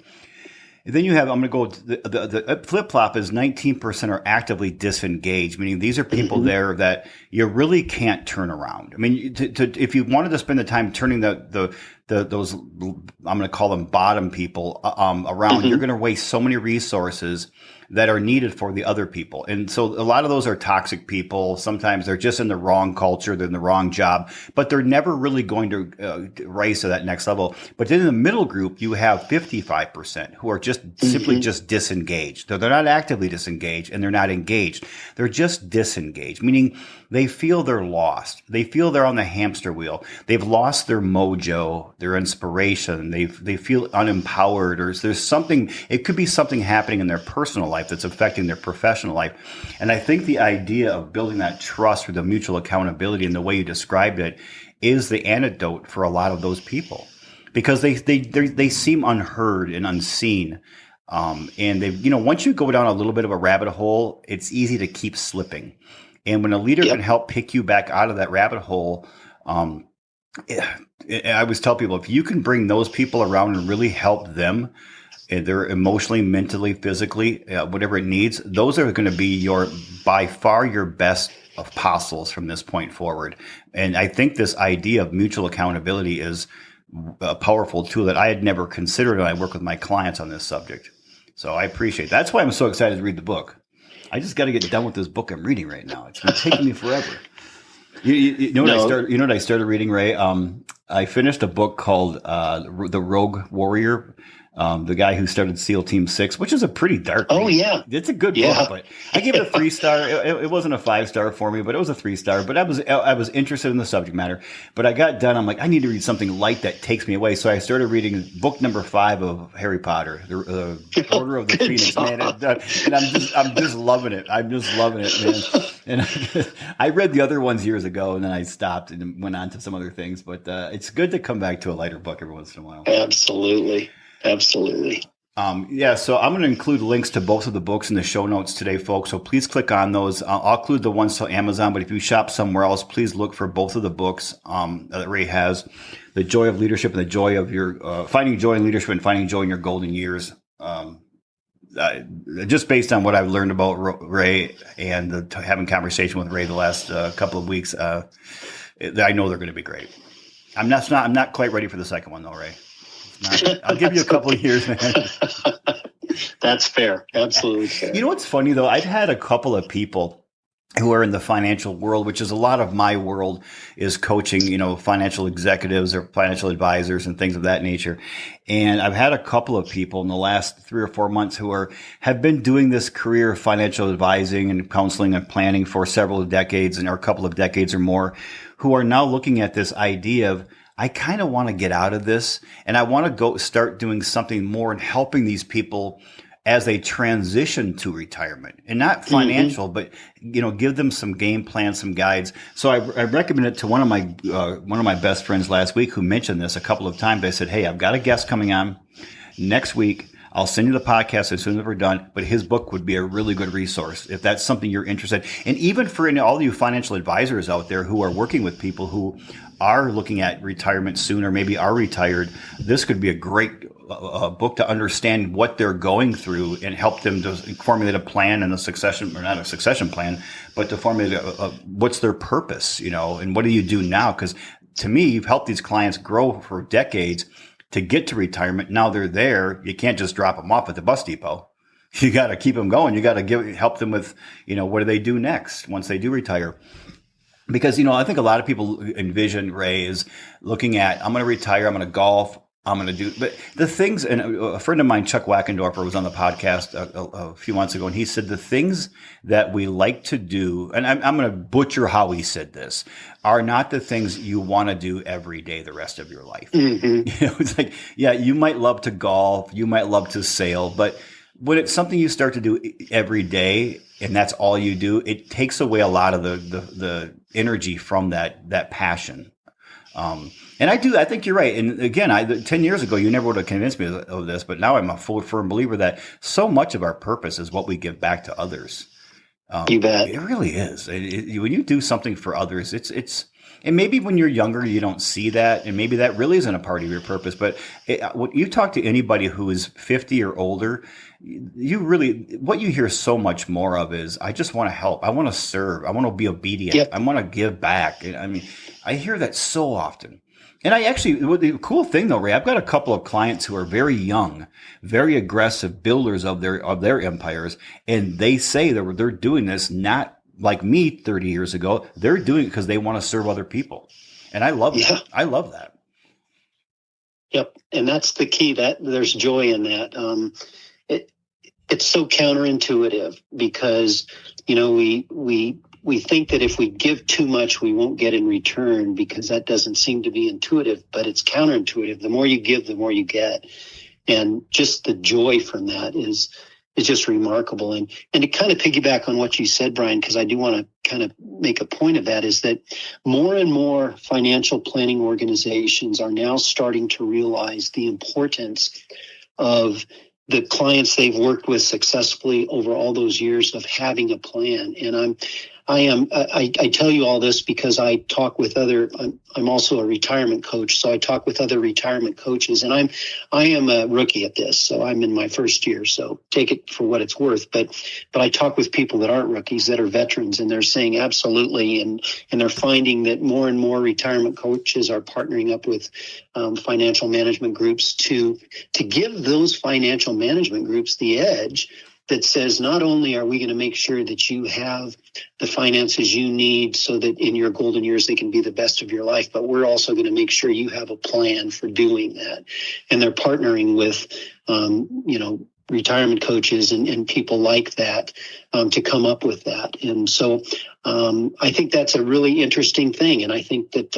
And then you have, I'm going to go, the flip-flop is 19% are actively disengaged, meaning these are people there that you really can't turn around. I mean, if you wanted to spend the time turning those, I'm going to call them bottom people around, you're going to waste so many resources that are needed for the other people. And so a lot of those are toxic people. Sometimes they're just in the wrong culture, they're in the wrong job, but they're never really going to rise to that next level. But then in the middle group, you have 55% who are just simply just disengaged. So they're not actively disengaged and they're not engaged. They're just disengaged, meaning they feel they're lost. They feel they're on the hamster wheel. They've lost their mojo. their inspiration. They feel unempowered, or there's something, it could be something happening in their personal life that's affecting their professional life. And I think the idea of building that trust or the mutual accountability and the way you described it is the antidote for a lot of those people, because they seem unheard and unseen. And they, once you go down a little bit of a rabbit hole, it's easy to keep slipping. And when a leader can help pick you back out of that rabbit hole, I always tell people, if you can bring those people around and really help them, they're emotionally, mentally, physically, whatever it needs, those are going to be by far your best apostles from this point forward. And I think this idea of mutual accountability is a powerful tool that I had never considered when I work with my clients on this subject. So I appreciate it. That's why I'm so excited to read the book. I just got to get done with this book I'm reading right now. It's been taking me forever. You know what I started reading, Ray? I finished a book called The Rogue Warrior. The guy who started SEAL Team 6, which is a pretty dark read. Yeah. It's a good book, but I gave it a 3-star. It wasn't a 5-star for me, but it was a 3-star. But I was interested in the subject matter. But I got done. I'm like, I need to read something light that takes me away. So I started reading book number 5 of Harry Potter, the Order of the Phoenix. Man, and I'm just loving it. I'm just loving it, man. And I read the other ones years ago, and then I stopped and went on to some other things. But it's good to come back to a lighter book every once in a while. Absolutely. So I'm going to include links to both of the books in the show notes today, folks. So please click on those. I'll include the ones to Amazon, but if you shop somewhere else, please look for both of the books that Ray has. The Joy of Leadership and the Joy of your Finding Joy in Leadership and Finding Joy in Your Golden Years. Just based on what I've learned about Ray and having conversation with Ray the last couple of weeks, I know they're going to be great. I'm not quite ready for the second one though, Ray. I'll give you a couple of years, man. That's fair. Absolutely fair. You know what's funny, though? I've had a couple of people who are in the financial world, which is a lot of my world, is coaching, financial executives or financial advisors and things of that nature. And I've had a couple of people in the last 3 or 4 months who have been doing this career of financial advising and counseling and planning for several decades or a couple of decades or more, who are now looking at this idea of, I kind of want to get out of this and I want to go start doing something more and helping these people as they transition to retirement, and not financial, but, give them some game plans, some guides. So I recommended it to one of my best friends last week who mentioned this a couple of times. I said, hey, I've got a guest coming on next week. I'll send you the podcast as soon as we're done, but his book would be a really good resource if that's something you're interested in. And even for all you financial advisors out there who are working with people who are looking at retirement soon or maybe are retired, this could be a great book to understand what they're going through and help them to formulate a plan and not a succession plan, but to formulate what's their purpose, and what do you do now? Because to me, you've helped these clients grow for decades to get to retirement. Now they're there. You can't just drop them off at the bus depot. You got to keep them going. You got to help them with, what do they do next once they do retire? Because, I think a lot of people envision, Ray, is looking at, I'm going to retire, I'm going to golf, I'm going to do, but the things, and a friend of mine, Chuck Wackendorfer, was on the podcast a few months ago, and he said the things that we like to do, and I'm going to butcher how he said this, are not the things you want to do every day the rest of your life. Mm-hmm. It's like, yeah, you might love to golf, you might love to sail, but when it's something you start to do every day and that's all you do, it takes away a lot of the energy from that passion. And I think you're right. And again, 10 years ago, you never would have convinced me of this, but now I'm a full firm believer that so much of our purpose is what we give back to others. You bet. It really is. When you do something for others, it's, and maybe when you're younger, you don't see that. And maybe that really isn't a part of your purpose. But when you talk to anybody who is 50 or older, what you hear so much more of is, I just want to help. I want to serve. I want to be obedient. Yep. I want to give back. I hear that so often. And the cool thing though, Ray, I've got a couple of clients who are very young, very aggressive builders of their empires. And they say that they're doing this not like me 30 years ago. They're doing it because they want to serve other people. And I love that. I love that. Yep. And that's the key, that there's joy in that. It's so counterintuitive because, we we think that if we give too much, we won't get in return, because that doesn't seem to be intuitive, but it's counterintuitive. The more you give, the more you get. And just the joy from that is just remarkable. And to kind of piggyback on what you said, Brian, because I do want to kind of make a point of that, is that more and more financial planning organizations are now starting to realize the importance of the clients they've worked with successfully over all those years of having a plan. And I tell you all this because I talk with I'm also a retirement coach. So I talk with other retirement coaches, and I am a rookie at this. So I'm in my first year. So take it for what it's worth. But I talk with people that aren't rookies, that are veterans, and they're saying absolutely. And they're finding that more and more retirement coaches are partnering up with financial management groups to give those financial management groups the edge that says, not only are we going to make sure that you have the finances you need so that in your golden years they can be the best of your life, but we're also going to make sure you have a plan for doing that. And they're partnering with, retirement coaches and people like that to come up with that. And so I think that's a really interesting thing. And I think that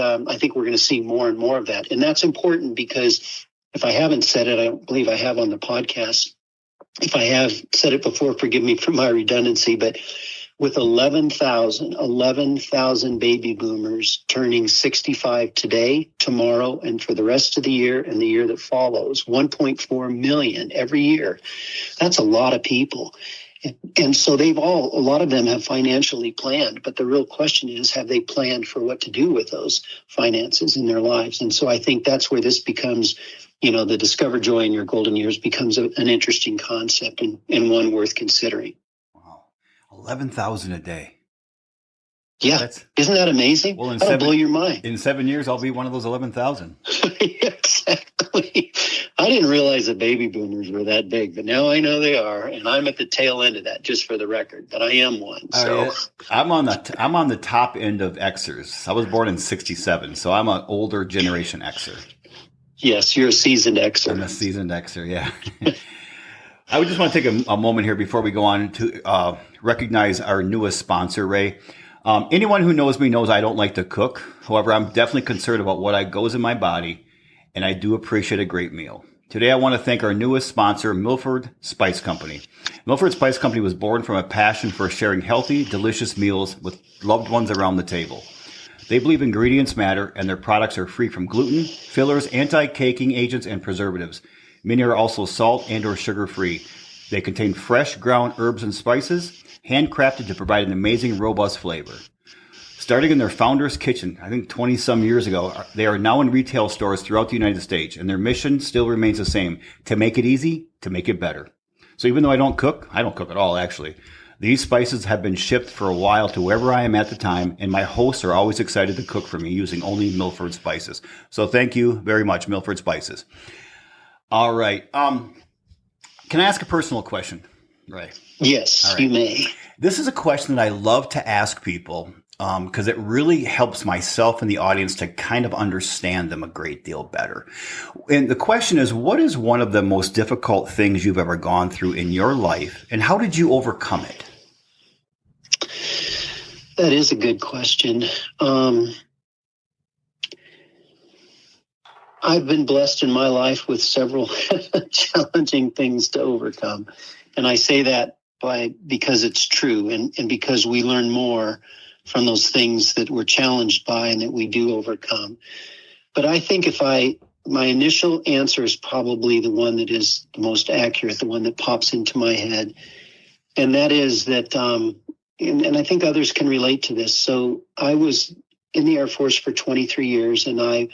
we're going to see more and more of that. And that's important because if I haven't said it, I don't believe I have on the podcast. If I have said it before, forgive me for my redundancy, but with 11,000 baby boomers turning 65 today, tomorrow, and for the rest of the year and the year that follows, 1.4 million every year. That's a lot of people. And so a lot of them have financially planned, but the real question is, have they planned for what to do with those finances in their lives? And so I think that's where this becomes, the discover joy in your golden years becomes an interesting concept and one worth considering. Wow. 11,000 a day. Yeah. Isn't that amazing? Well, that'll blow your mind. In 7 years, I'll be one of those 11,000. Exactly. I didn't realize that baby boomers were that big, but now I know they are, and I'm at the tail end of that, just for the record. But I am one. So I'm on the top end of Xers. I was born in '67, so I'm an older generation Xer. Yes, you're a seasoned Xer. I'm a seasoned Xer, yeah. I would just want to take a moment here before we go on to recognize our newest sponsor, Ray. Anyone who knows me knows I don't like to cook. However, I'm definitely concerned about what goes in my body, and I do appreciate a great meal. Today, I want to thank our newest sponsor, Milford Spice Company. Milford Spice Company was born from a passion for sharing healthy, delicious meals with loved ones around the table. They believe ingredients matter, and their products are free from gluten, fillers, anti-caking agents, and preservatives. Many are also salt and or sugar-free. They contain fresh ground herbs and spices, handcrafted to provide an amazing, robust flavor. Starting in their founder's kitchen, I think 20-some years ago, they are now in retail stores throughout the United States, and their mission still remains the same: to make it easy, to make it better. So even though I don't cook at all, actually. These spices have been shipped for a while to wherever I am at the time, and my hosts are always excited to cook for me using only Milford spices. So thank you very much, Milford Spices. All right. Can I ask a personal question, Ray? Yes, right. You may. This is a question that I love to ask people because it really helps myself and the audience to kind of understand them a great deal better. And the question is, what is one of the most difficult things you've ever gone through in your life, and how did you overcome it? That is a good question. I've been blessed in my life with several challenging things to overcome. And I say that because it's true and because we learn more from those things that we're challenged by and that we do overcome. But I think my initial answer is probably the one that is the most accurate, the one that pops into my head. And that is that, and I think others can relate to this. So I was in the Air Force for 23 years, and I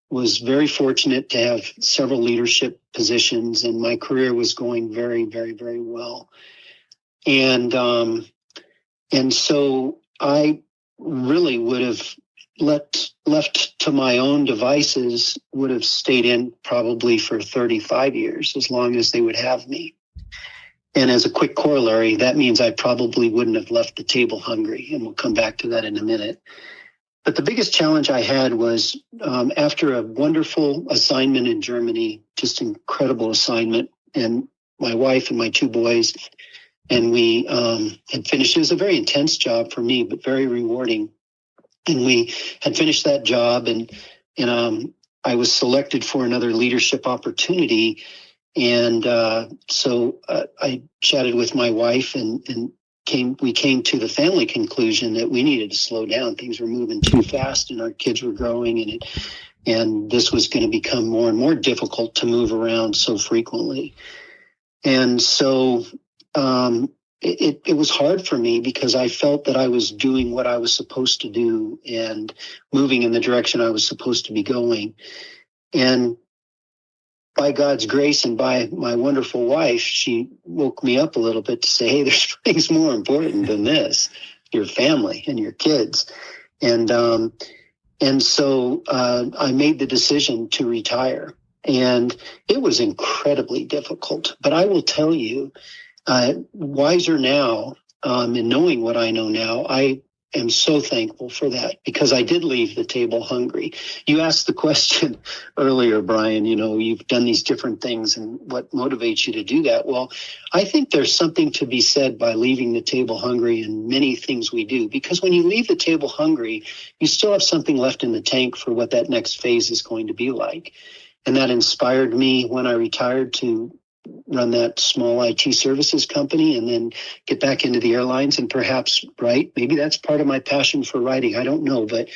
was very fortunate to have several leadership positions, and my career was going very, very, very well. And so I really would have left to my own devices, would have stayed in probably for 35 years, as long as they would have me. And as a quick corollary, that means I probably wouldn't have left the table hungry, and we'll come back to that in a minute. But the biggest challenge I had was after a wonderful assignment in Germany, just incredible assignment, and my wife and my two boys And we had finished. It was a very intense job for me, but very rewarding. And we had finished that job, and I was selected for another leadership opportunity. And so I chatted with my wife, and we came to the family conclusion that we needed to slow down. Things were moving too fast, and our kids were growing, and this was going to become more and more difficult to move around so frequently. And so it was hard for me because I felt that I was doing what I was supposed to do and moving in the direction I was supposed to be going. And by God's grace and by my wonderful wife, she woke me up a little bit to say, hey, there's things more important than this, your family and your kids. And so I made the decision to retire. And it was incredibly difficult. But I will tell you, wiser now, in knowing what I know now, I am so thankful for that because I did leave the table hungry. You asked the question earlier, Brian, you've done these different things and what motivates you to do that? Well, I think there's something to be said by leaving the table hungry in many things we do, because when you leave the table hungry, you still have something left in the tank for what that next phase is going to be like. And that inspired me when I retired to run that small IT services company and then get back into the airlines and perhaps write. Maybe that's part of my passion for writing. I don't know. But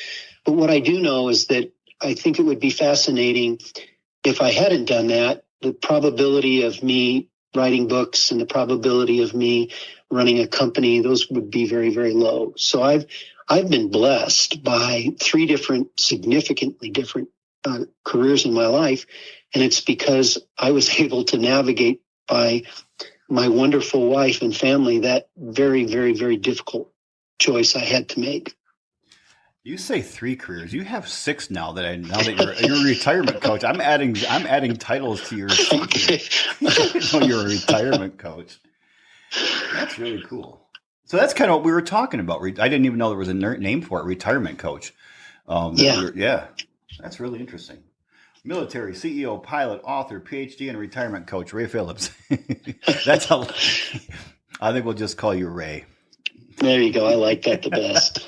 what I do know is that I think it would be fascinating if I hadn't done that. The probability of me writing books and the probability of me running a company, those would be very, very low. So I've been blessed by three significantly different careers in my life. And it's because I was able to navigate by my wonderful wife and family that very, very, very difficult choice I had to make. You say 3 careers. You have 6 now that you're a retirement coach. I'm adding titles to your CV. So you're a retirement coach. That's really cool. So that's kind of what we were talking about. I didn't even know there was a name for it, retirement coach. Yeah. That's really interesting. Military, CEO, pilot, author, PhD, and retirement coach, Ray Phillips. That's how I think we'll just call you Ray. There you go. I like that the best.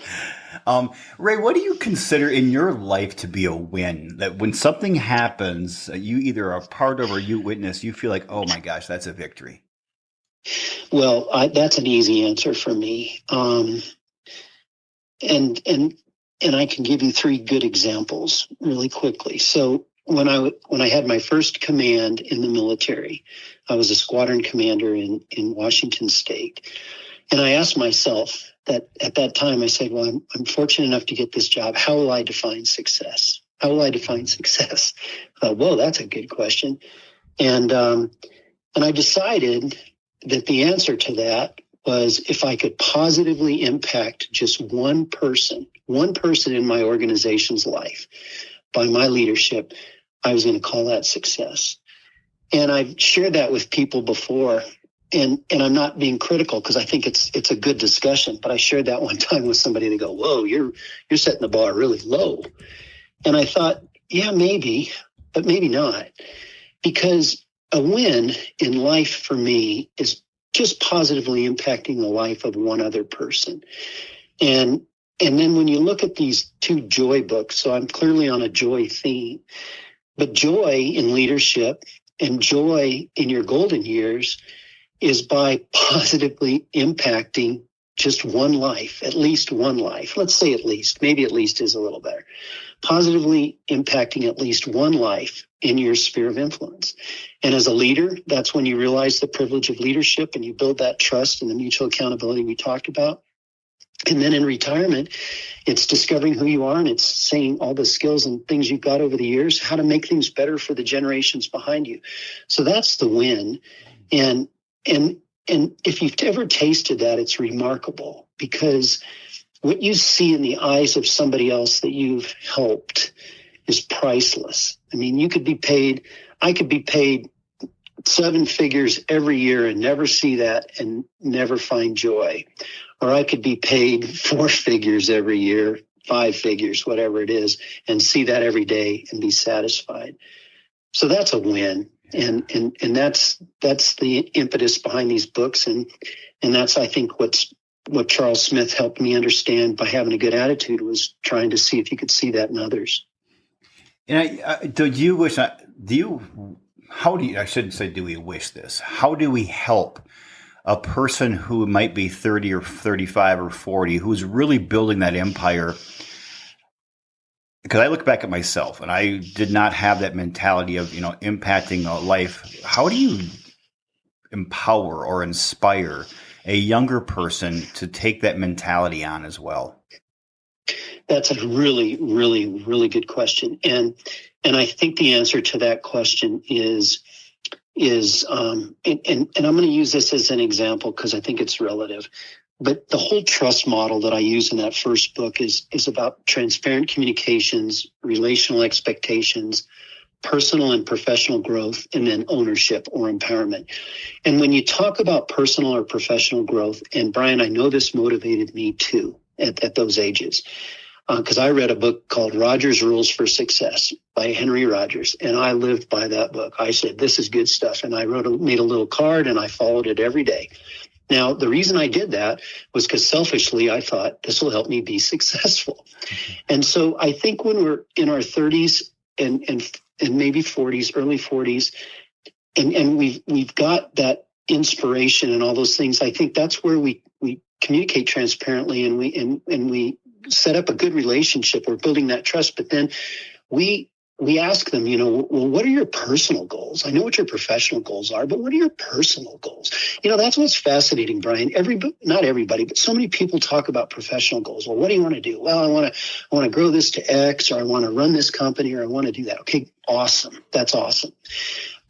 Ray, what do you consider in your life to be a win? That when something happens, you either are part of or you witness, you feel like, oh my gosh, that's a victory. Well, that's an easy answer for me. And I can give you 3 good examples really quickly. So when I had my first command in the military, I was a squadron commander in Washington State. And I asked myself that at that time, I said, well, I'm fortunate enough to get this job. How will I define success? How will I define success? I thought, whoa, that's a good question. And I decided that the answer to that was if I could positively impact just one person in my organization's life by my leadership, I was going to call that success. And I've shared that with people before, and I'm not being critical because I think it's a good discussion, but I shared that one time with somebody and they go, whoa, you're setting the bar really low. And I thought, yeah, maybe, but maybe not, because a win in life for me is just positively impacting the life of one other person. And then when you look at these 2 joy books, so I'm clearly on a joy theme, but joy in leadership and joy in your golden years is by positively impacting just one life, at least one life. Let's say at least, maybe at least is a little better. Positively impacting at least one life in your sphere of influence. And as a leader, that's when you realize the privilege of leadership and you build that trust and the mutual accountability we talked about. And then in retirement, it's discovering who you are and it's saying all the skills and things you've got over the years, how to make things better for the generations behind you. So that's the win. And if you've ever tasted that, it's remarkable because what you see in the eyes of somebody else that you've helped is priceless. I mean, I could be paid 7 figures every year and never see that and never find joy. Or I could be paid 4 figures every year, 5 figures, whatever it is, and see that every day and be satisfied. So that's a win. And that's the impetus behind these books. And that's, I think, what Charles Smith helped me understand by having a good attitude, was trying to see if you could see that in others. And I shouldn't say do we wish this, how do we help a person who might be 30 or 35 or 40, who's really building that empire? Because I look back at myself and I did not have that mentality of, impacting a life. How do you empower or inspire a younger person to take that mentality on as well? That's a really, really, really good question. And I think the answer to that question is I'm going to use this as an example because I think it's relative. But the whole trust model that I use in that first book is about transparent communications, relational expectations, personal and professional growth, and then ownership or empowerment. And when you talk about personal or professional growth, and Brian, I know this motivated me too at those ages, because I read a book called Rogers' Rules for Success by Henry Rogers, and I lived by that book. I said, this is good stuff. And I made a little card and I followed it every day. Now, the reason I did that was because selfishly, I thought this will help me be successful. And so I think when we're in our 30s and maybe 40s, early 40s, and we've got that inspiration and all those things, I think that's where we communicate transparently and we set up a good relationship. We're building that trust, but then we ask them, well, what are your personal goals? I know what your professional goals are, but what are your personal goals? That's what's fascinating, Brian. Not everybody, but so many people talk about professional goals. Well, what do you want to do? Well, I want to grow this to X, or I want to run this company, or I want to do that. Okay, awesome. That's awesome.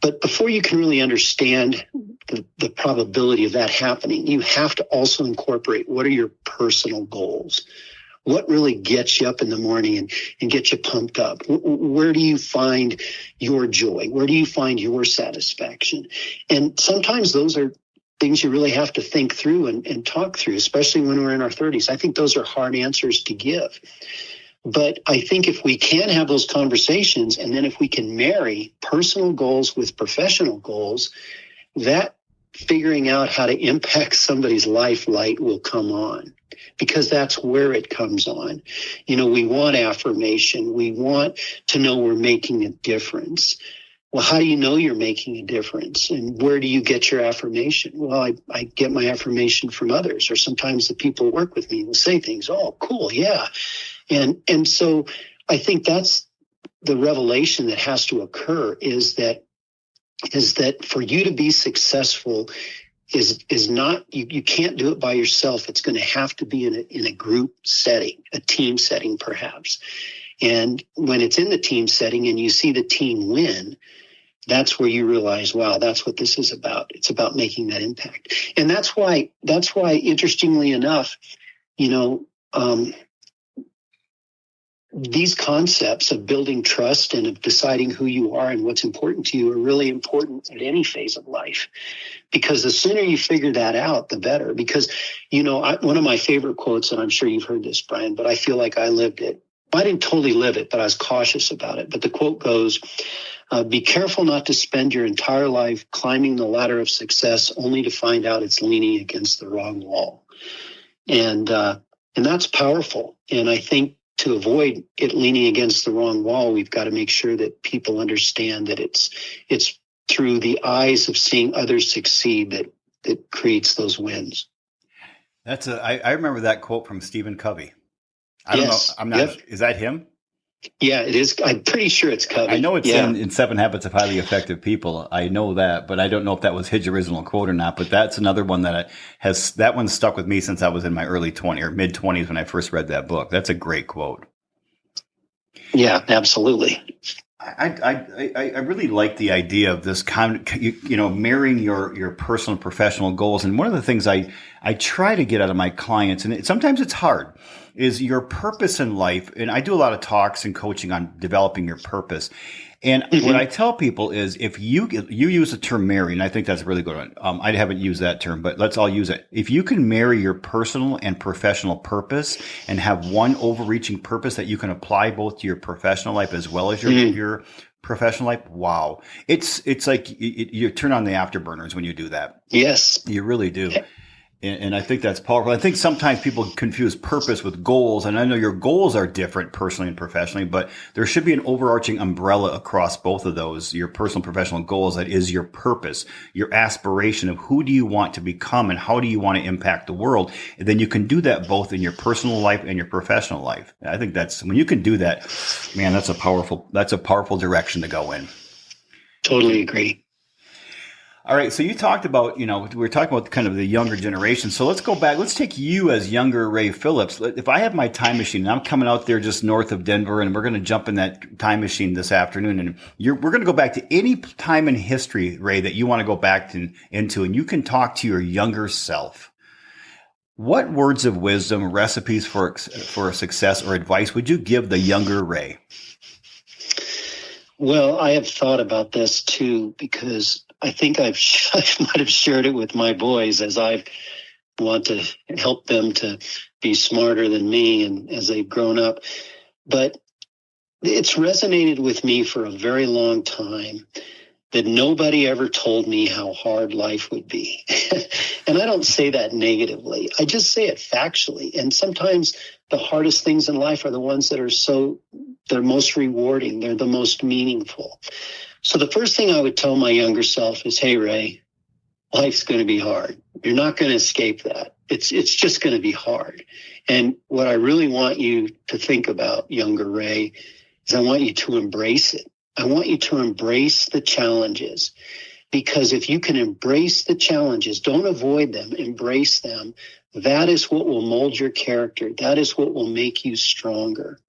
But before you can really understand the probability of that happening, you have to also incorporate what are your personal goals. What really gets you up in the morning and gets you pumped up? Where do you find your joy? Where do you find your satisfaction? And sometimes those are things you really have to think through and talk through, especially when we're in our 30s. I think those are hard answers to give. But I think if we can have those conversations, and then if we can marry personal goals with professional goals, that figuring out how to impact somebody's life light will come on, because that's where it comes on. We want affirmation. We want to know we're making a difference. Well, how do you know you're making a difference? And where do you get your affirmation? Well, I get my affirmation from others, or sometimes the people who work with me will say things. Oh, cool. Yeah. And so I think that's the revelation that has to occur, is that for you to be successful is not, you can't do it by yourself. It's going to have to be in a group setting, a team setting perhaps. And when it's in the team setting and you see the team win, that's where you realize, wow, that's what this is about. It's about making that impact. And that's why interestingly enough, these concepts of building trust and of deciding who you are and what's important to you are really important at any phase of life, because the sooner you figure that out, the better. Because, one of my favorite quotes, and I'm sure you've heard this, Brian, but I feel like I lived it. I didn't totally live it, but I was cautious about it. But the quote goes, be careful not to spend your entire life climbing the ladder of success only to find out it's leaning against the wrong wall. And that's powerful. And I think to avoid it leaning against the wrong wall, we've got to make sure that people understand that it's through the eyes of seeing others succeed that creates those wins. I remember that quote from Stephen Covey. I don't know. I'm not. Yep. Is that him? Yeah, it is. I'm pretty sure it's Covey. I know it's in 7 Habits of Highly Effective People. I know that, but I don't know if that was his original quote or not. But that's another one that that one stuck with me since I was in my early 20s or mid 20s when I first read that book. That's a great quote. Yeah, absolutely. I really like the idea of this marrying your personal and professional goals. And one of the things I try to get out of my clients, and sometimes it's hard, is your purpose in life. And I do a lot of talks and coaching on developing your purpose. And what I tell people is if you use the term marry, and I think that's a really good one. I haven't used that term, but let's all use it. If you can marry your personal and professional purpose and have one overreaching purpose that you can apply both to your professional life as well as your professional life, wow. It's like you turn on the afterburners when you do that. Yes. You really do. And I think that's powerful. I think sometimes people confuse purpose with goals. And I know your goals are different personally and professionally, but there should be an overarching umbrella across both of those, your personal and professional goals. That is your purpose, your aspiration of who do you want to become and how do you want to impact the world. And then you can do that both in your personal life and your professional life. I think that's when you can do that, man, that's a powerful direction to go in. Totally agree. All right. So you talked about, we were talking about kind of the younger generation. So let's go back. Let's take you as younger Ray Phillips. If I have my time machine and I'm coming out there just north of Denver and we're going to jump in that time machine this afternoon and we're going to go back to any time in history, Ray, that you want to go back into, and you can talk to your younger self. What words of wisdom, recipes for success or advice would you give the younger Ray? Well, I have thought about this too, because I think I might have shared it with my boys as I want to help them to be smarter than me and as they've grown up. But it's resonated with me for a very long time that nobody ever told me how hard life would be. And I don't say that negatively. I just say it factually. And sometimes the hardest things in life are the ones that they're most rewarding. They're the most meaningful. So the first thing I would tell my younger self is, hey, Ray, life's going to be hard. You're not going to escape that. It's just going to be hard. And what I really want you to think about, younger Ray, is I want you to embrace it. I want you to embrace the challenges, because if you can embrace the challenges, don't avoid them, embrace them, that is what will mold your character. That is what will make you stronger.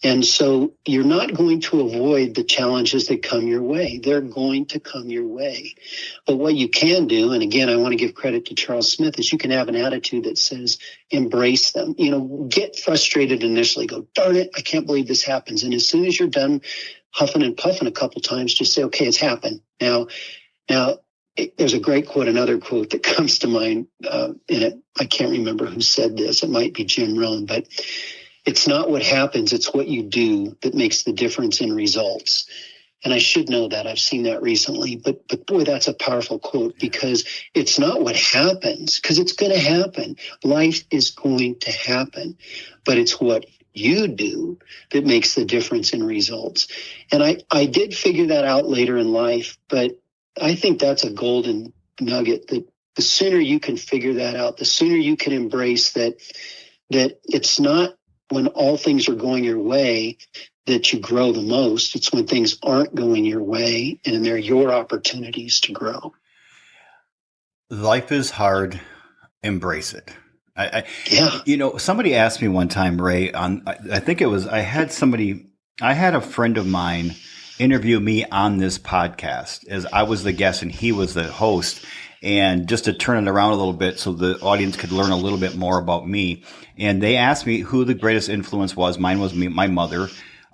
And so you're not going to avoid the challenges that come your way. They're going to come your way. But what you can do, and again, I want to give credit to Charles Smith, is you can have an attitude that says, embrace them. Get frustrated initially. Go, darn it, I can't believe this happens. And as soon as you're done huffing and puffing a couple times, just say, okay, it's happened. Now, there's a great quote, another quote that comes to mind, and I can't remember who said this. It might be Jim Rohn, but it's not what happens, it's what you do that makes the difference in results. And I should know that. I've seen that recently. But boy, that's a powerful quote, because it's not what happens, because it's going to happen. Life is going to happen. But it's what you do that makes the difference in results. And I did figure that out later in life, but I think that's a golden nugget, that the sooner you can figure that out, the sooner you can embrace that it's not when all things are going your way that you grow the most. It's when things aren't going your way and they're your opportunities to grow. Life is hard. Embrace it. Yeah. Somebody asked me one time, Ray, I think it was, I had a friend of mine interview me on this podcast as I was the guest and he was the host. And just to turn it around a little bit so the audience could learn a little bit more about me. And they asked me who the greatest influence was. Mine was my mother.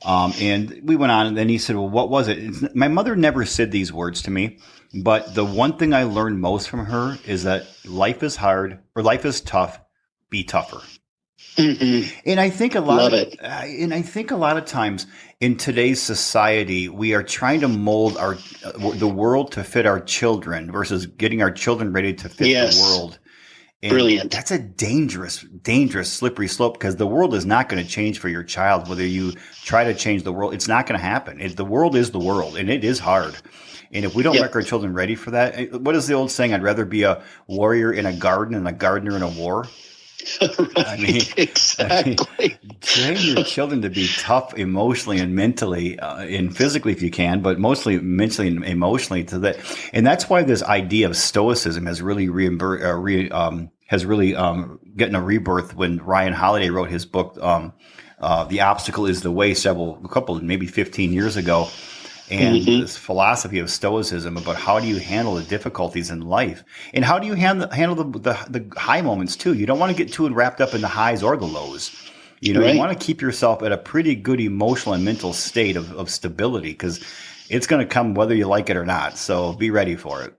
And we went on, and then he said, well, what was it? My mother never said these words to me, but the one thing I learned most from her is that life is hard, or life is tough, be tougher. Mm-hmm. And I think a lot of times in today's society, we are trying to mold the world to fit our children versus getting our children ready to fit the world. And brilliant. That's a dangerous, slippery slope, because the world is not going to change for your child. Whether you try to change the world, it's not going to happen. The world is the world, and it is hard. And if we don't make our children ready for that, what is the old saying? I'd rather be a warrior in a garden than a gardener in a war. Right, exactly. Train your children to be tough emotionally and mentally, and physically if you can, but mostly mentally and emotionally to that. And that's why this idea of stoicism has really getting a rebirth when Ryan Holiday wrote his book, The Obstacle is the Way, maybe 15 years ago. And this philosophy of stoicism about how do you handle the difficulties in life, and how do you handle the high moments too. You don't want to get too wrapped up in the highs or the lows. You know, you want to keep yourself at a pretty good emotional and mental state of stability, because it's going to come whether you like it or not. So be ready for it.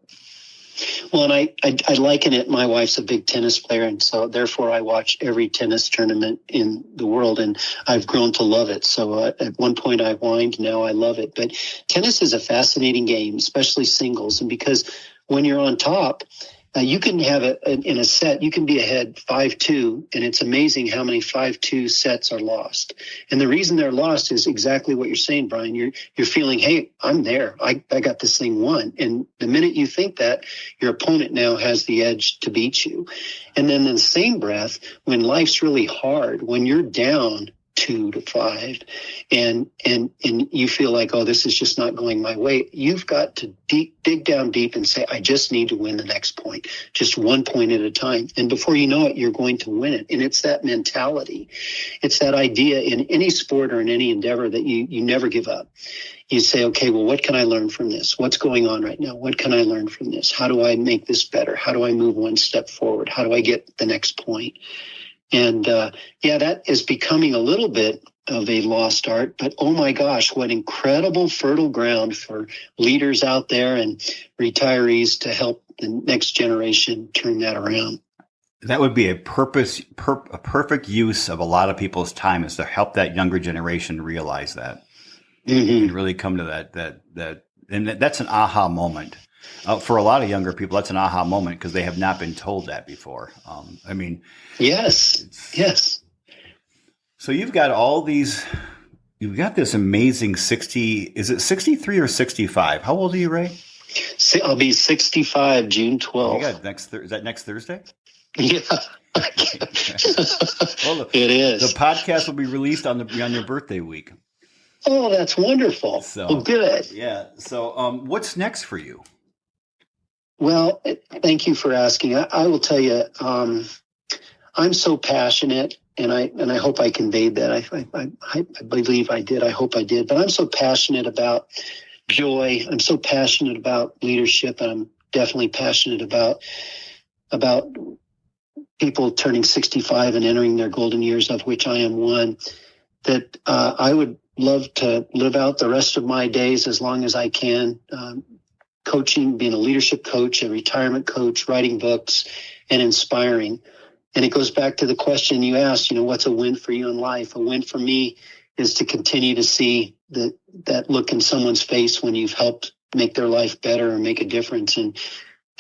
Well, and I liken it. My wife's a big tennis player, and so therefore I watch every tennis tournament in the world, and I've grown to love it. So at one point I whined, now I love it. But tennis is a fascinating game, especially singles, and because when you're on top, you can have in a set, you can be ahead 5-2, and it's amazing how many 5-2 sets are lost. And the reason they're lost is exactly what you're saying, Brian. You're feeling, hey, I'm there. I got this thing won. And the minute you think that, your opponent now has the edge to beat you. And then in the same breath, when life's really hard, when you're down 2-5 and you feel like, oh, this is just not going my way, you've got to dig down deep and say, I just need to win the next point, just 1 point at a time. And before you know it, you're going to win it. And it's that mentality. It's that idea in any sport or in any endeavor that you never give up. You say, okay, well, what can I learn from this? What's going on right now? What can I learn from this? How do I make this better? How do I move one step forward? How do I get the next point? And that is becoming a little bit of a lost art, but oh my gosh, what incredible fertile ground for leaders out there and retirees to help the next generation turn that around. That would be a perfect use of a lot of people's time, is to help that younger generation realize that and really come to that. And that's an aha moment. For a lot of younger people, that's an aha moment because they have not been told that before. Yes. So you've got this amazing 60, is it 63 or 65? How old are you, Ray? I'll be 65 June 12th. Is that next Thursday? Yeah. Well, it is. The podcast will be released on your birthday week. Oh, that's wonderful. So, good. Yeah. So what's next for you? Well, thank you for asking. I will tell you, I'm so passionate, and I hope I conveyed that. I believe I did. I hope I did. But I'm so passionate about joy. I'm so passionate about leadership, and I'm definitely passionate about people turning 65 and entering their golden years, of which I am one. That I would love to live out the rest of my days as long as I can. Coaching, being a leadership coach, a retirement coach, writing books, and inspiring. And it goes back to the question you asked, what's a win for you in life? A win for me is to continue to see that look in someone's face when you've helped make their life better or make a difference. And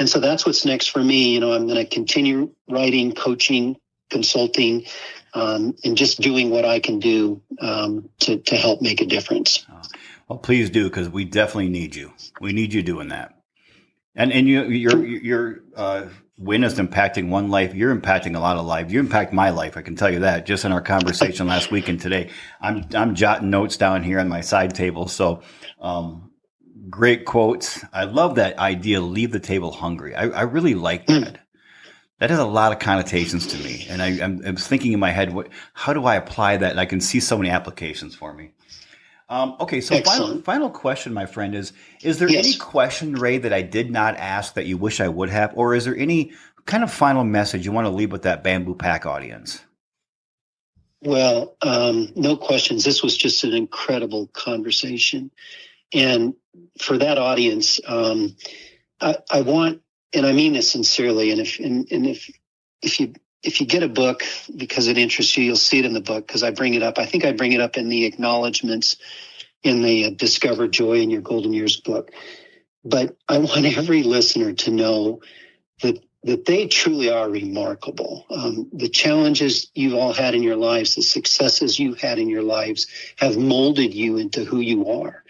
so that's what's next for me. I'm going to continue writing, coaching, consulting, and just doing what I can do to help make a difference. Well, please do, because we definitely need you. We need you doing that. And your win is impacting one life. You're impacting a lot of lives. You impact my life, I can tell you that. Just in our conversation last week and today, I'm jotting notes down here on my side table. So, great quotes. I love that idea. Leave the table hungry. I really like that. That has a lot of connotations to me, and I'm thinking in my head, how do I apply that? And I can see so many applications for me. Okay, so final question, my friend, is there any question, Ray, that I did not ask that you wish I would have? Or is there any kind of final message you want to leave with that Bamboo Pack audience? Well, no questions. This was just an incredible conversation. And for that audience, I want, and I mean this sincerely, and if you get a book because it interests you, you'll see it in the book because I bring it up. I think I bring it up in the acknowledgments in the Discover Joy in Your Golden Years book. But I want every listener to know that they truly are remarkable. The challenges you've all had in your lives, the successes you've had in your lives have molded you into who you are.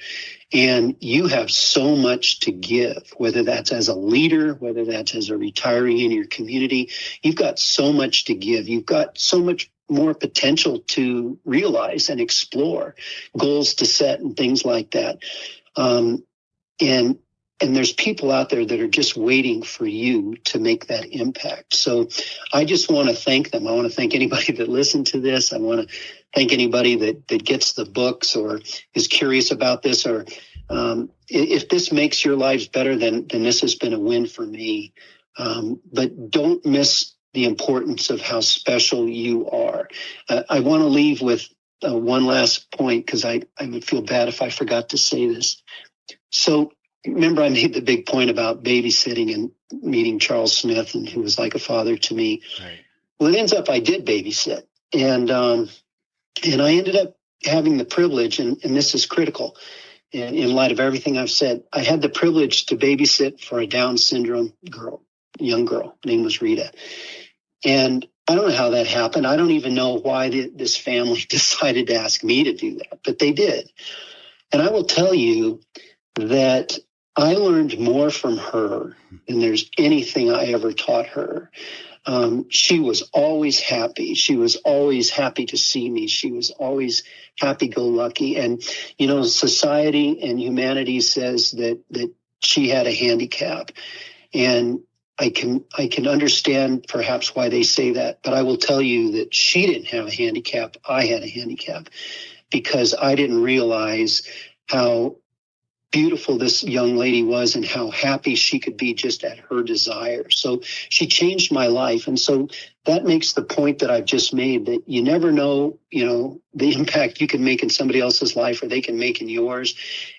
And you have so much to give, whether that's as a leader, whether that's as a retiree in your community. You've got so much to give. You've got so much more potential to realize and explore, goals to set and things like that. And there's people out there that are just waiting for you to make that impact. So I just want to thank them. I want to thank anybody that listened to this. I want to thank anybody that gets the books or is curious about this, or if this makes your lives better, then this has been a win for me. But don't miss the importance of how special you are. I want to leave with one last point, because I would feel bad if I forgot to say this. So remember, I made the big point about babysitting and meeting Charles Smith, and who was like a father to me. Right. Well, it ends up I did babysit, and I ended up having the privilege, and this is critical in light of everything I've said. I had the privilege to babysit for a Down syndrome young girl. Her name was Rita. And I don't know how that happened. I don't even know why this family decided to ask me to do that, but they did. And I will tell you that I learned more from her than there's anything I ever taught her. She was always happy. She was always happy to see me. She was always happy-go-lucky. And, society and humanity says that she had a handicap. And I can understand perhaps why they say that, but I will tell you that she didn't have a handicap. I had a handicap, because I didn't realize how beautiful this young lady was and how happy she could be just at her desire. So she changed my life. And so that makes the point that I've just made, that you never know, the impact you can make in somebody else's life or they can make in yours.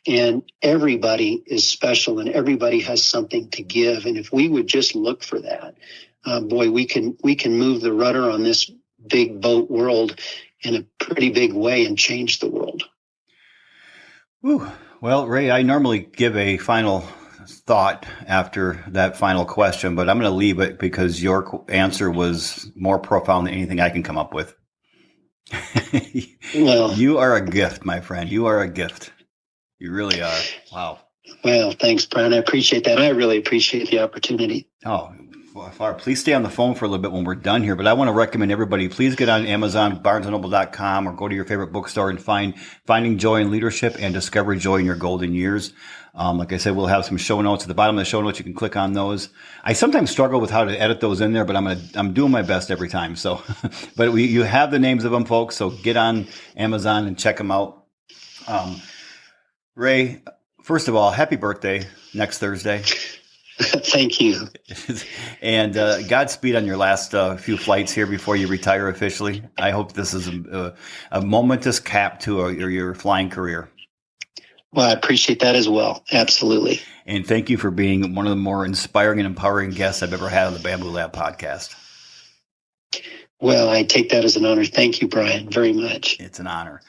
And everybody is special and everybody has something to give. And if we would just look for that, we can move the rudder on this big boat world in a pretty big way and change the world. Whew. Well, Ray, I normally give a final thought after that final question, but I'm going to leave it because your answer was more profound than anything I can come up with. Well, you are a gift, my friend. You are a gift. You really are. Wow. Well, thanks, Brian. I appreciate that. I really appreciate the opportunity. Oh, please stay on the phone for a little bit when we're done here. But I want to recommend everybody, please get on Amazon, BarnesandNoble.com, or go to your favorite bookstore and find Finding Joy in Leadership and Discover Joy in Your Golden Years. Like I said, we'll have some show notes at the bottom of the show notes. You can click on those. I sometimes struggle with how to edit those in there, but I'm doing my best every time. So, but you have the names of them, folks. So get on Amazon and check them out. Ray, first of all, happy birthday next Thursday. Thank you. And Godspeed on your last few flights here before you retire officially. I hope this is a momentous cap to your flying career. Well, I appreciate that as well. Absolutely. And thank you for being one of the more inspiring and empowering guests I've ever had on the Bamboo Lab podcast. Well, I take that as an honor. Thank you, Brian, very much. It's an honor.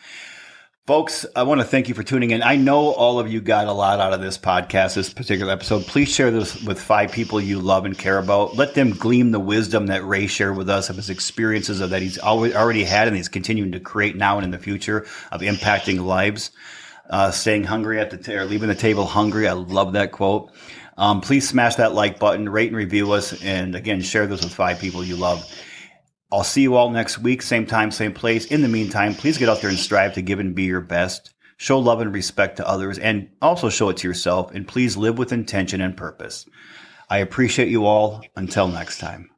Folks, I want to thank you for tuning in. I know all of you got a lot out of this podcast, this particular episode. Please share this with 5 people you love and care about. Let them glean the wisdom that Ray shared with us of his experiences that he's already had and he's continuing to create now and in the future of impacting lives. Staying hungry or leaving the table hungry. I love that quote. Please smash that like button, rate and review us, and again, share this with 5 people you love. I'll see you all next week, same time, same place. In the meantime, please get out there and strive to give and be your best. Show love and respect to others, and also show it to yourself. And please live with intention and purpose. I appreciate you all. Until next time.